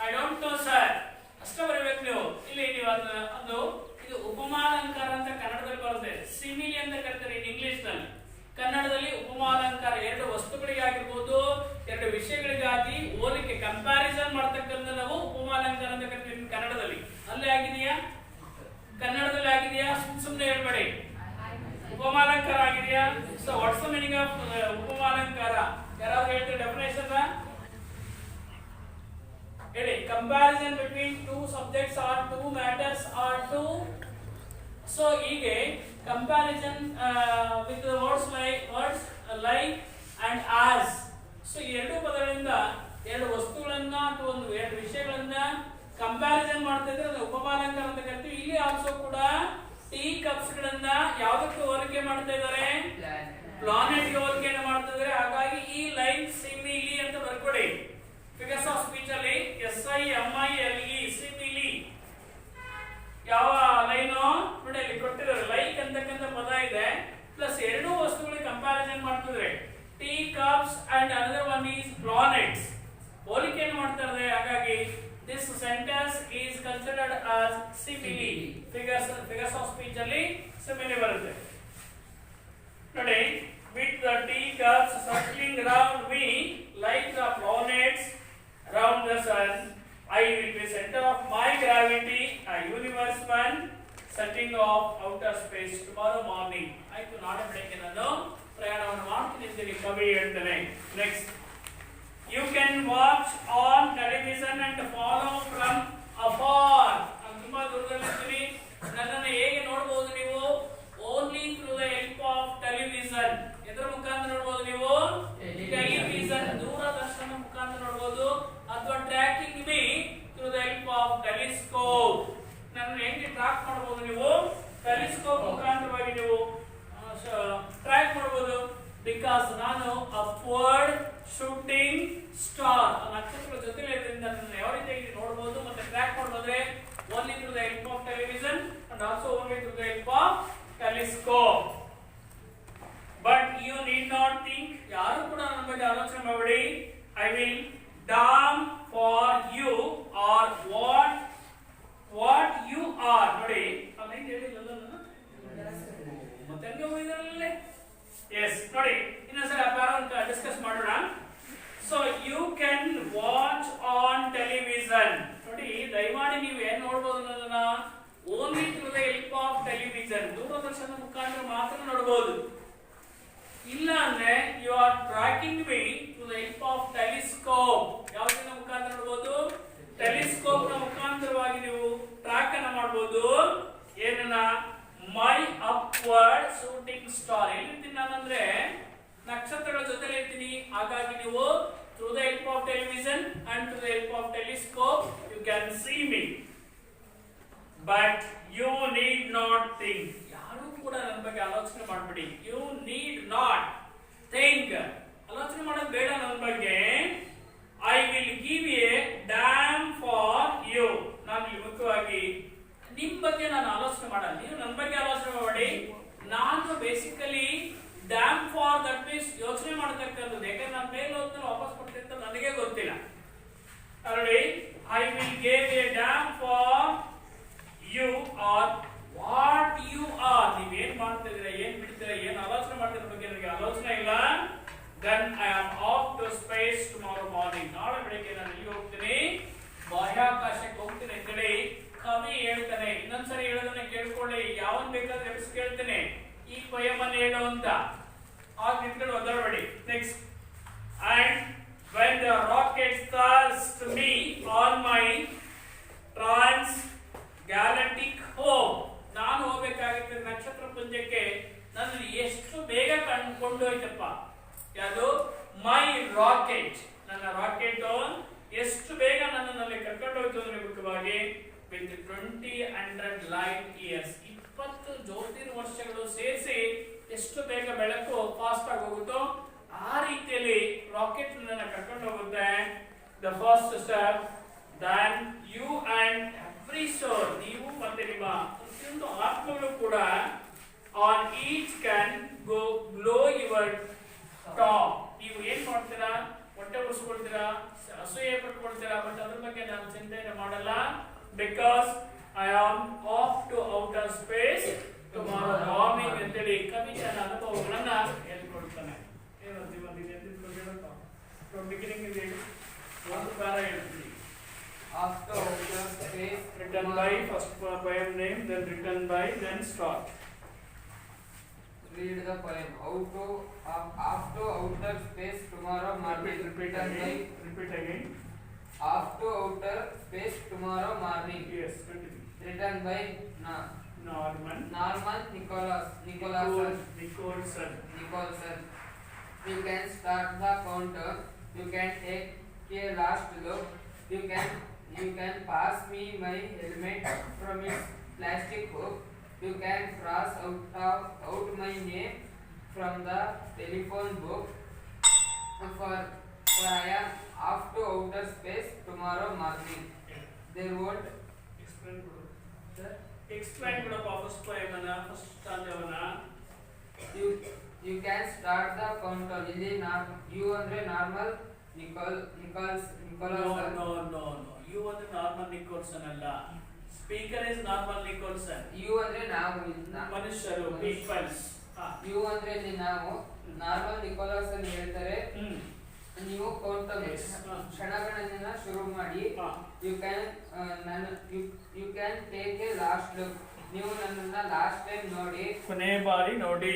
ಐ ಡೋಂಟ್ ನೋ ಸರ್ ಅಷ್ಟೇ ಬರೀಬೇಕು ನೀವು. ಇಲ್ಲಿ ನೀವು ಅದು ಇದು ಉಪಮಾಲಂಕಾರ ಅಂತ ಕನ್ನಡದಲ್ಲಿ ಬರುತ್ತೆ, ಸಿಮಿಲಿ ಅಂತ ಕರೀತಾರೆ ಇನ್ ಇಂಗ್ಲಿಷ್ ನಲ್ಲಿ. ಕನ್ನಡದಲ್ಲಿ ಉಪಮಾಲಂಕಾರ ಎರಡು ವಸ್ತುಗಳಿಗೆ ಆಗಿರ್ಬೋದು, ಎರಡು ವಿಷಯಗಳಿಗಾಗಿ ಹೋಲಿಕೆ ಕಂಪ್ಯಾರಿಸನ್ ಮಾಡ್ತಕ್ಕಂಥ ನಾವು ಉಪಮಾಲಂಕಾರ ಅಂತ ಕರಿತೀವಿ ಕನ್ನಡದಲ್ಲಿ. ಅಲ್ಲೇ ಆಗಿದೆಯಾ? ಕನ್ನಡದಲ್ಲಿ ಆಗಿದೆಯಾ? ಸುಮ್ಮನೆ ಹೇಳ್ಬೇಡಿ, ಉಪಮಾಲಂಕಾರ ಆಗಿದೆಯಾ? So what's the meaning of ಉಪಮಾಲಂಕಾರ? ಯಾರಾದ್ರೂ ಹೇಳ್ತಾರೆ ಡೆಫಿನೇಷನ್ ಹೇಳಿ. Comparison between two subjects or two matters or two. So ಹೀಗೆ comparison with words like and as. So ಎರಡು ಪದಗಳಿಂದ ಎರಡು ವಸ್ತುಗಳನ್ನ ಅಥವಾ ಎರಡು ವಿಷಯಗಳನ್ನ ಕಂಪ್ಯಾರಿಸನ್ ಮಾಡ್ತಾ ಇದ್ರೆ ಅದು ಉಪಮಾಲಂಕಾರ ಅಂತ ಕರಿತೀವಿ. ಇಲ್ಲಿ ಆಲ್ಸೋ ಕೂಡ ಟೀ ಕಪ್ಸ್ ಗಳನ್ನ ಯಾವುದಕ್ಕೆ ಹೋಲಿಕೆ ಮಾಡ್ತಾ ಇದ್ದಾರೆ? ಪ್ಲಾನೆಟ್ ಗೆ ಹೋಲಿಕೆಯನ್ನು ಮಾಡ್ತಾ ಇದ್ದಾರೆ. ಹಾಗಾಗಿ ಈ ಲೈನ್ ಸಿಮಿಲಿ ಅಂತ ಬರ್ಕೊಡಿ. ಫಿಗರ್ಸ್ ಆಫ್ ಸ್ಪೀಚ್ ಅಲ್ಲಿ SIMILE ಸಿಮಿಲಿ ಯಾವ ಲೈನು ನೋಡಿ ಅಲ್ಲಿ ಕೊಟ್ಟಿದ್ದಾರೆ. ಲೈಕ್ ಅಂತಕ್ಕಂಥ ಪದ ಇದೆ, ಪ್ಲಸ್ ಎರಡೂ ವಸ್ತುಗಳಿಗೆ ಕಂಪ್ಯಾರಿಸನ್ ಮಾಡ್ತಿದ್ರೆ tea cups and another one is planets, ಹೋಲಿಕೆಯನ್ನು ಮಾಡ್ತಾ ಇದ್ದಾರೆ. ಹಾಗಾಗಿ this sentence is considered as simile. Figures of speech ಅಲ್ಲಿ ಸಿಮಿಲಿ ಬರುತ್ತೆ ನೋಡಿ. With the tea cups circling round me like the planets round the sun, I will be center of my gravity, a universe man setting off outer space tomorrow morning. ಆಯ್ತು, ನಾಳೆ ಬೆಳಗ್ಗೆ ನಾನು ಪ್ರಯಾಣವನ್ನು ಮಾಡ್ತೀನಿ ಅಂತ ಕವಿ ಹೇಳ್ತಾನೆ. Next, you can watch on television and follow from afar. ನಾನು ತುಂಬಾ ದೂರದಲ್ಲಿರ್ತೀನಿ, ನನ್ನನ್ನು ಹೇಗೆ ನೋಡಬಹುದು ನೀವು? Only through the help of television. ಎದರ ಮುಖಾಂತರ ನೋಡಬಹುದು ನೀವು? ಟೆಲಿವಿಷನ್, ದೂರದರ್ಶನ ಮುಖಾಂತರ ನೋಡಬಹುದು. ಅಥವಾ tracking me through the help of telescope. ನನ್ನನ್ನು ಹೆಂಗೆ ಟ್ರ್ಯಾಕ್ ಮಾಡಬಹುದು ನೀವು? ಟೆಲಿಸ್ಕೋಪ್ ಮುಖಾಂತರವಾಗಿ ನೀವು ಟ್ರ್ಯಾಕ್ ಮಾಡಬಹುದು. ಬಿಕಾಸ್ ನಾನು ಅಪ್ವರ್ಡ್ ಶೂಟಿಂಗ್ ಸ್ಟಾರ್, ನಕ್ಷತ್ರಗಳ ಜೊತೆಲಿ ಇರೋದ್ರಿಂದ ನನ್ನ ಯಾವ ರೀತಿಯಾಗಿ ನೋಡಬಹುದು ಮತ್ತೆ ಟ್ರ್ಯಾಕ್ ಮಾಡಬಹುದ್ರೆ only through the help of television and also only through the help of telescope. But you need not think, ಯಾರು ಕೂಡ ನನ್ನ ಬಗ್ಗೆ ಆಲೋಚನೆ ಮಾಡಬೇಡಿ. I will doom for you R what you are. ನೋಡಿ ಅಲ್ಲೇನು ಹೇಳಿಲ್ಲ ಮತ್ತೆ ಹೆಂಗೆ ಹೋಗಿದಾರಲ್ಲೇ. ಎಸ್ ನೋಡಿ, ಇನ್ನೊಂದ್ಸಲ ಪ್ಯಾರಾ ಡಿಸ್ಕಸ್ ಮಾಡೋಣ. So you can watch on television. ನೋಡಿ ದಯಮಾಡಿ ನೀವು ಏನ್ ನೋಡಬಹುದು ಅನ್ನೋದನ್ನ ಓನ್ಲಿ ಥ್ರೂ ದ ಹೆಲ್ಪ್ ದೂರದರ್ಶನದ ಮುಖಾಂತರ ಮಾತ್ರ ನೋಡಬಹುದು. ಇಲ್ಲ ಅಂದ್ರೆ you are tracking me to the help of telescope. ಯಾವುದರ ಮುಖಾಂತರ ನೋಡಬಹುದು? ಟೆಲಿಸ್ಕೋಪ್ ನ ಮುಖಾಂತರವಾಗಿ ನೀವು ಟ್ರ್ಯಾಕ್ ಅನ್ನು ಮಾಡಬಹುದು. ಏನನ್ನ? My upward shooting star. ಎಲ್ಲಿರ್ತೀನಿ ನಾನಂದ್ರೆ ನಕ್ಷತ್ರಗಳ ಜೊತೆಲಿ ಇರ್ತೀನಿ. ಹಾಗಾಗಿ ನೀವು through the help of television and through the help of telescope you can see me. But you need not think. ಯಾರು ಕೂಡ ನನ್ನ ಬಗ್ಗೆ ಆಲೋಚನೆ ಮಾಡಬೇಡಿ. You need not think. ಆಲೋಚನೆ ಮಾಡೋದು ಬೇಡ ನನ್ನ ಬಗ್ಗೆ. I will give a damn for you. ನಾನು ಮುಖ್ಯವಾಗಿ ನಿಮ್ ಬಗ್ಗೆ ನಾನು ಆಲೋಚನೆ ಮಾಡಲ್ಲ. ನೀವು ನನ್ನ ಬಗ್ಗೆ ಆಲೋಚನೆ ಮಾಡಿ. ನಾನು basically dam for that means ಯೋಚನೆ ಮಾಡತಕ್ಕಂಥದ್ದು. ಯಾಕಂದ್ರೆ ನಾನು ಮೇಲೆ ಹೋದ್ಮೇಲೆ ವಾಪಸ್ ಕೊಡ್ತೀನಿ ಅಂತ ನನಗೆ ಗೊತ್ತಿಲ್ಲ. ನೋಡಿ, I will give a damn for you R what you are. ನೀವೇನ್ ಮಾಡ್ತಾ ಇದ್ದೀರಾ, ಏನ್ ಬಿಡ್ತೀರಾ, ಏನ್ ಆಲೋಚನೆ ಮಾಡ್ತೀರ ಬಗ್ಗೆ ನನಗೆ ಆಲೋಚನೆ ಇಲ್ಲ. Then I am off to space tomorrow morning. ನಾಳೆ ಬೆಳಿಗ್ಗೆ ನಾನು ಎಲ್ಲಿ ಹೋಗ್ತೀನಿ? ಬಾಹ್ಯಾಕಾಶಕ್ಕೆ ಹೋಗ್ತೀನಿ ಅಂತೇಳಿ ಕವಿ ಹೇಳ್ತಾನೆ. ಇನ್ನೊಂದ್ಸರಿ ಹೇಳೋದನ್ನ ಕೇಳ್ಕೊಳ್ಳಿ. ಯಾವನ್ ಬೇಕಾದ್ರೆ ಎಬ್ಸ್ ಕೇಳ್ತೇನೆ ಈ ಪೊಯಮನ್ನು ಹೇಳು ಅಂತ. ಆಗ ನಿಂತ್ಕೊಂಡು ಒದ್ದಾಡಬೇಡಿ. Next, and when the rocket starts to me on my trans galactic home. ನಾನು ಹೋಗಬೇಕಾಗಿದ್ದ ನಕ್ಷತ್ರ ಪುಂಜಕ್ಕೆ ನನ್ನ ಎಷ್ಟು ಬೇಗ ಕೊಂಡೋಯ್ತಪ್ಪ. ಯಾವುದು? ಮೈ ರಾಕೆಟ್. ನನ್ನ ರಾಕೆಟ್ ಎಷ್ಟು ಬೇಗ ನನ್ನಲ್ಲಿ ಕರ್ಕೊಂಡು ಹೋಯ್ತು ಅಂದ್ರೆ ಮುಖ್ಯವಾಗಿ ವಿತ್ 20 ಲೈಟ್ ಇಯರ್ಸ್. 20 ಜ್ಯೋತಿರ್ವರ್ಷಗಳು ಸೇರಿಸಿ ಎಷ್ಟು ಬೇಗ ಬೆಳಕು ಫಾಸ್ಟ್ ಆಗಿ ಹೋಗುತ್ತೋ ಆ ರೀತಿಯಲ್ಲಿ ರಾಕೆಟ್ ನನ್ನ ಕರ್ಕೊಂಡು ಹೋಗುತ್ತೆ. The first step, then you and every soul. ನೀವು ಮತ್ತೆ ನಿಮ್ಮ ಪ್ರತಿಯೊಂದು ಆತ್ಮಗಳು ಕೂಡ on each can go glow your top. ನೀವು ಏನ್ ಮಾಡ್ತೀರಾ? ಹೊಟ್ಟೆ ಉಳಿಸ್ಕೊಳ್ತೀರಾ, ಅಸೂಯೆ ಪಟ್ಕೊಳ್ತೀರಾ. ಬಟ್ ಅದ್ರ ಬಗ್ಗೆ ನಾನು ಚಿಂತೆಯನ್ನು ಮಾಡಲ್ಲ. Because I am off to outer space tomorrow morning ಅಂತೇಳಿ ಕವಿ ತನ್ನ ಅನುಭವಗಳನ್ನ ಹೇಳ್ಕೊಳ್ತಾನೆ. ಬಿಗಿನಿಂಗ್ ಇದೆ ಒಂದು ಪ್ಯಾರ ಹೇಳ್ತೀನಿ. After outer space, written by first poem name, then written by, then start. Read the poem. After outer space tomorrow morning. Repeat again. After outer space tomorrow morning. Yes, continue. Written by Norman Nicholson. You can start the countdown. You can take a last look. You can pass me my helmet from its plastic hook. You can cross out my name from the telephone book. For I am off to outer space tomorrow morning. There won't explain first poem first stanza. You can start the countdown. ಇಲ್ಲಿ you ಅಂದ್ರೆ normal Nicholson. No. You ಅಂದ್ರೆ normal Nicholson ಅಲ್ಲ. Speaker is normal Nicholson. You ಅಂದ್ರೆ ನಾವು ಮನುಷ್ಯರು, peoples. You ಅಂದ್ರೆ ಇಲ್ಲಿ ನಾವು normal Nicholson ಹೇಳ್ತಾರೆ. ನೀವು countdown ಕ್ಷಣಗಣನೆಯನ್ನ ಶುರು ಮಾಡಿ. You can take a last look. ನೀವು ನನ್ನನ್ನ ಲಾಸ್ಟ್ ಟೈಮ್ ನೋಡಿ, ಕೊನೆಯ ಬಾರಿ ನೋಡಿ.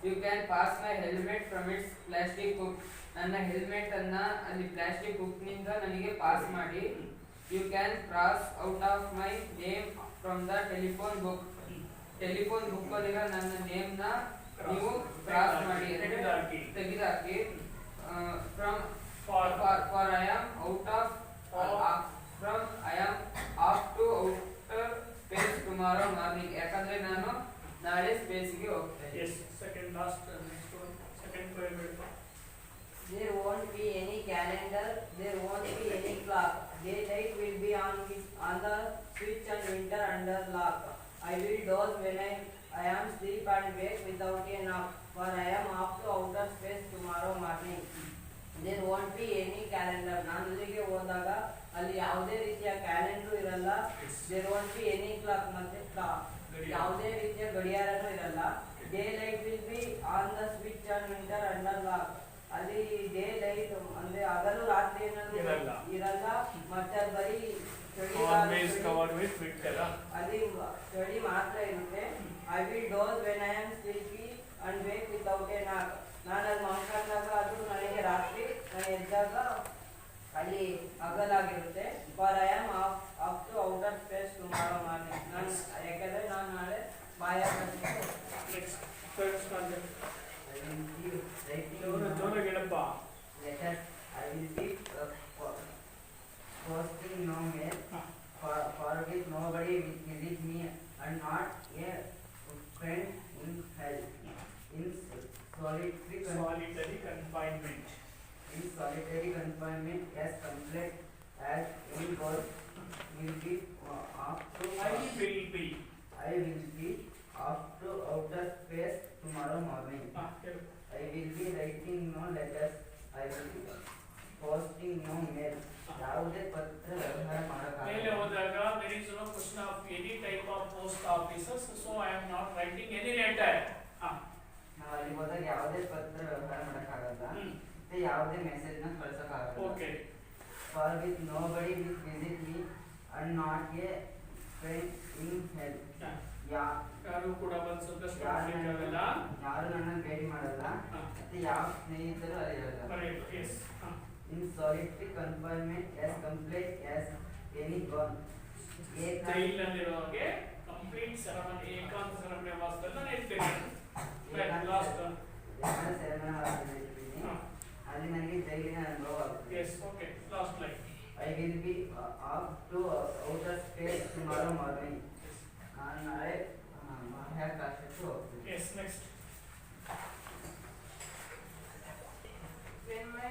You can pass my helmet from its plastic hook. ನನ್ನ ಹೆಲ್ಮೆಟ್ ಅನ್ನ ಅಲ್ಲಿ ಪ್ಲಾಸ್ಟಿಕ್ ಹುಕ್ ನಿಂದ ನನಗೆ ಪಾಸ್ ಮಾಡಿ. You can cross out of my name from the telephone book. Telephone book ಅಲ್ಲಿರೋ ನನ್ನ ನೇಮ್ ನ ನೀವು ಕ್ರಾಸ್ ಮಾಡಿ, ತೆಗೆದಾಕಿ. For I am out of from I am off to outer space tomorrow morning. ಯಾಕಂದ್ರೆ ನಾನು ನಾಳೆ ಸ್ಪೇಸ್ಗೆ ಹೋಗ್ತೇನೆ. Yes, second last next one. Second poem. There won't be any calendar. There won't be any clock. Daylight will be on the switch and winter under lock. I will doze when I am sleep and wake without a knock. For I am off to outer space tomorrow morning. There won't be any calendar. ನಾನು ಅಲ್ಲಿಗೆ ಹೋದಾಗ ಅಲ್ಲಿ ಯಾವುದೇ ರೀತಿಯ calendar ಇರಲ್ಲ. There won't be any clock ಮತ್ತೆ ಯಾವುದೇ ರೀತಿಯ ಗಡಿಯಾರನೂ ಇರಲ್ಲ. Daylight will be on the switch and winter under lock. ಅಲ್ಲಿ ಡೇ ಲೈಟ್ ಅಂದ್ರೆ ಹಗಲು ರಾತ್ರಿ ಅನ್ನೋದು ಇರಲ್ಲ. ಮತ್ತೆ ಬರೀ always covered with winter. ಅಲ್ಲಿ ಸ್ಟಡಿ ಮಾತ್ರ ಇರುತ್ತೆ. I will dose when I am sleepy and wake without A ನಾಕ್. ನಾನು ಅಲ್ಲಿ ಮಲ್ಕೊಂಡಾಗ ಅದು ನನಗೆ ರಾತ್ರಿ ನಾನು ಎದ್ದಾಗ ಅಲ್ಲಿ ಹಗಲಾಗಿರುತ್ತೆ. For I am up to outer space tomorrow morning. ನಾನು ಯಾಕಂದರೆ ನಾನು ನಾಳೆ ಬಾಹ್ಯಾಕಾಶಕ್ಕೆ ನೆಕ್ಸ್ಟ್ ಫಸ್ಟ್ ಕಾನ್ಸೆಪ್ಟ್ ಜೋರಾಗಿ ಹೇಳಪ್ಪ. letters. I will be posting no mail. For which nobody will visit me and not a friend in hell. In Solitary confinement. In solitary confinement, as complete as any God will be up to. I will be. I will be off to outer space tomorrow morning. ಹೇಳು. I will be writing no letters. I will be posting no mail. ಯಾವುದೇ ಪತ್ರ ವ್ಯವಹಾರ ಮೇಲೆ ಮಾಡಕ್ಕಾಗಲ್ಲ. ಹೋದಾಗ there is no question of any type of post offices, so I am not writing any letter. ನಾವು ಅಲ್ಲಿ ಹೋದಾಗ ಯಾವುದೇ ಪತ್ರ ವ್ಯವಹಾರ ಮಾಡಕ್ಕಾಗಲ್ಲ. ಮತ್ತೆ ಯಾವುದೇ ಮೆಸೇಜ್ ನ ಕಳ್ಸಕ್ಕಾಗಲ್ಲ. Okay. For with nobody will visit me and not a friend in hell. ಯಾರು ಕೂಡ ಬಂದು ಸಂತೋಷ ಯಾರು ಆಗಲ್ಲ. ನನ್ನನ್ನು ಭೇಟಿ ಮಾಡಲ್ಲ. ಮತ್ತೆ ಯಾವ ಸ್ನೇಹಿತರು ಅಲ್ಲಿ ಇರಲ್ಲ. Correct. Yes. In solitary confinement, as complete as any gone. ಜೈಲಿನಲ್ಲಿರುವಾಗೆ ಕಂಪ್ಲೀಟ್ ಸೆರೆಮನಿ ಏಕಾಂತ ಸೆರೆಮನಿ ವಾಸದಲ್ಲಿ ನಾನು ಇರ್ತೇನೆ. ಲಾಸ್ಟ್ ಅಲ್ಲಿ ನನಗೆ ಜೈಲಿನ ಅನುಭವ ಆಗುತ್ತೆ. Yes. Okay. Last line. I will be off to outer space tomorrow morning. ನಾನು ನಾಳೆ ಬಾಹ್ಯಾಕಾಶಕ್ಕೆ ಹೋಗ್ತೀನಿ. Yes. Next. When my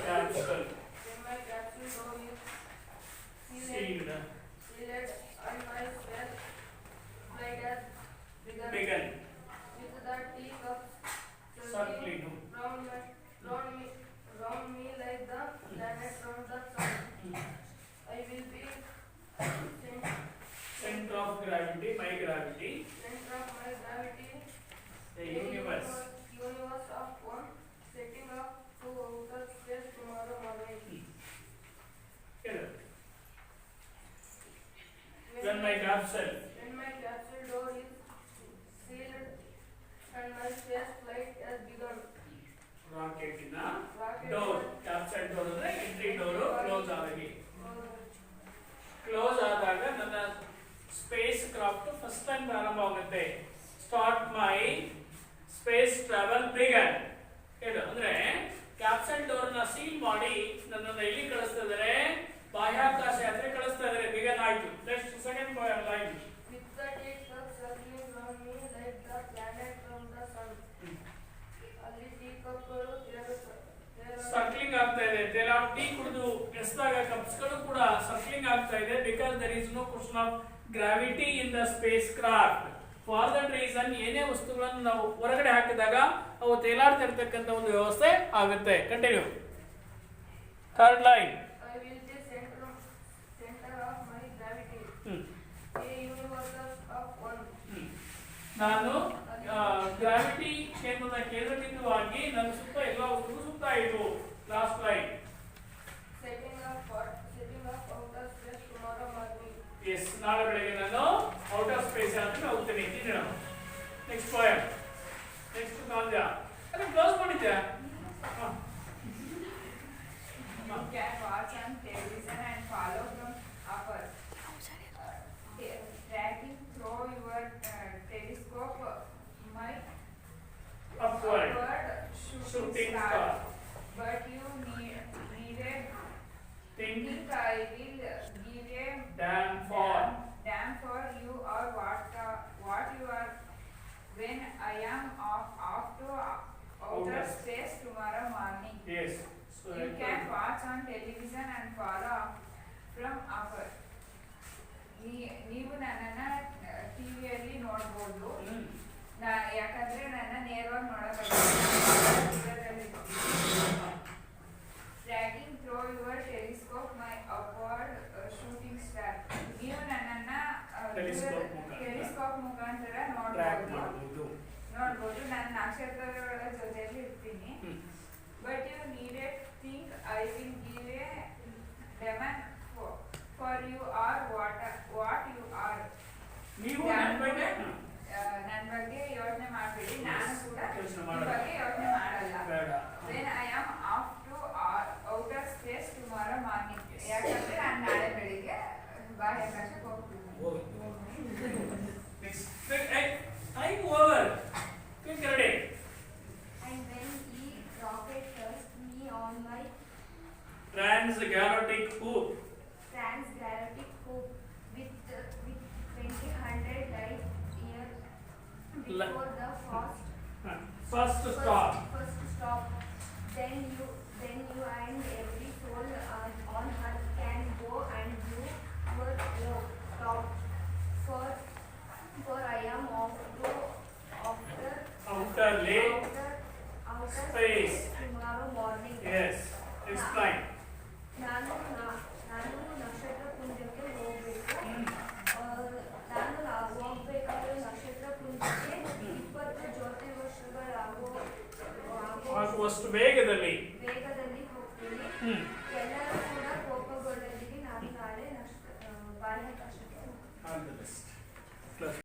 Capsule. capsule door is Sealed. sealed and my flight has begun. With the teacups Circling. round me like the planet round the sun. I will be Center of gravity, my gravity. center of my gravity. The universe. Universe of one setting up to outer space tomorrow morning. ಹೇಳು. When my capsule. When my capsule door is sealed and my space flight has begun. ರಾಕೆಟಿನ Rocket door capsule door ಅಂದ್ರೆ entry door close ಆಗಿ door close ಆದಾಗ ನನ್ನ spacecraft first time ಪ್ರಾರಂಭ ಆಗುತ್ತೆ. Start my space travel began. ಹೇಳು ಅಂದ್ರೆ capsule door ನ ಸೀಲ್ ಮಾಡಿ ನನ್ನನ್ನು ಎಲ್ಲಿ ಕಳಿಸ್ತಾ ಇದ್ದಾರೆ? ಬಾಹ್ಯಾಕಾಶ ಯಾತ್ರೆ ಕಳಿಸ್ತಾ ಇದ್ದಾರೆ. ಬಿಗನ್ ಆಯ್ತು. Next second line. with the teacup circling round me like the planet round the sun. ಅಲ್ಲಿ ಟೀಕಪ್ಗಳು ಸರ್ಕ್ಲಿಂಗ್ ಆಗ್ತಾ ಇದೆ. ದೇರ್ ಆರ್ ಟೀ ಕುಡಿದು ಎಸ್ದಾಗ ಕಪ್ಸ್ಗಳು ಕೂಡ ಸರ್ಕ್ಲಿಂಗ್ ಆಗ್ತಾ ಇದೆ. Because there is no question of gravity in the spacecraft. For that reason ಏನೇ ವಸ್ತುಗಳನ್ನು ನಾವು ಹೊರಗಡೆ ಹಾಕಿದಾಗ ಅವು ತೇಲಾಡ್ತಾ ಇರ್ತಕ್ಕಂಥ ಒಂದು ವ್ಯವಸ್ಥೆ ಆಗುತ್ತೆ. Continue. Third line. I will be center of my gravity. A universe of one. ನಾನು ಗ್ರಾವಿಟಿ ಕೇಂದ್ರದ ಕೇಂದ್ರಬಿಂದುವಾಗಿ ನನ್ನ ಸುತ್ತ ಎಲ್ಲ ವಸ್ತುಗಳು ಸುತ್ತಾ ಇತ್ತು. Last line. Setting up outer space tomorrow morning. Yes, ನಾಳೆ ಬೆಳಗ್ಗೆ ನಾನು ಔಟರ್ ಸ್ಪೇಸ್ ಅಂತ ಹೋಗ್ತೇನೆ. Next poem. ನೆಕ್ಸ್ಟ್ ಕಾಂಜ ಅದಕ್ಕೆ ಕ್ಲೋಸ್ ಮಾಡಿದ್ದೆ. You can watch on television and follow from upper. Tracking through your telescope my Upward. shooting star. But you needed Think think I will give a damn for. damn for you or what you are when I am off to outer space tomorrow morning. Yes. So You can watch on television and follow from upper. ನೀವು ನನ್ನನ್ನ ಟಿವಿಯಲ್ಲಿ ನೋಡ್ಬೋದು. ಯಾಕಂದ್ರೆ ನನ್ನ ನೇರವಾಗಿ tracking through your telescope my upward shooting star. ನೀವು ನನ್ನನ್ನ telescope ಮುಖಾಂತರ ಟ್ರ್ಯಾಕ್ ನೋಡ್ಬೋದು. ನಾನು ನಕ್ಷತ್ರಗಳ ಜೊತೆಯಲ್ಲಿ ಇರ್ತೀನಿ. But you needed think I will give a demon for you are what you are. ನೀವು ನಾನು ನನ್ನ ಬಗ್ಗೆ ನನ್ನ ಬಗ್ಗೆ ಯೋಚನೆ ಮಾಡಬೇಡಿ, ನಾನು ಕೂಡ ಯೋಚ್ನೆ ನಿಮ್ಮ ಮಾಡಲ್ಲ. ಬಗ್ಗೆ ಯೋಚನೆ ಮಾಡಲ್ಲ. ಬೇಡ. When I am off to outer space tomorrow morning. ಯಾಕಂದ್ರೆ ನಾನು ನಾಳೆ ಬೆಳಿಗ್ಗೆ ಬಾಹ್ಯಾಕಾಶಕ್ಕೆ ಹೋಗ್ತೀನಿ. Next. Time over. Quick, ready. And when he rocket touched me on my Transgalactic hoop. transgalactic hoop with 20,000 light years before the First stop. First stop. Then you and every soul on earth can go and do your stop. For I am off to outer Space. tomorrow morning. Yes. Explain. ನಾನು ನಕ್ಷತ್ರ ಪುಂಜಕ್ಕೆ ಹೋಗ್ಬೇಕು. ನಾನು ಹೋಗ್ಬೇಕಾದ್ರೆ ನಕ್ಷತ್ರ ಪುಂಜಕ್ಕೆ 20 ಜ್ಯೋತಿ ಆಗುವಷ್ಟು ವೇಗದಲ್ಲಿ. ಹೋಗ್ತೀನಿ. ಹ್ಮ್. ಎಲ್ಲರೂ ಕೂಡ ಕೋಪಗೊಳ್ಳಲಿಕ್ಕೆ ನಾನು ನಾಳೆ ಬಾಹ್ಯಾಕಾಶಕ್ಕೆ ಹೋಗ್ತೀನಿ. All the best.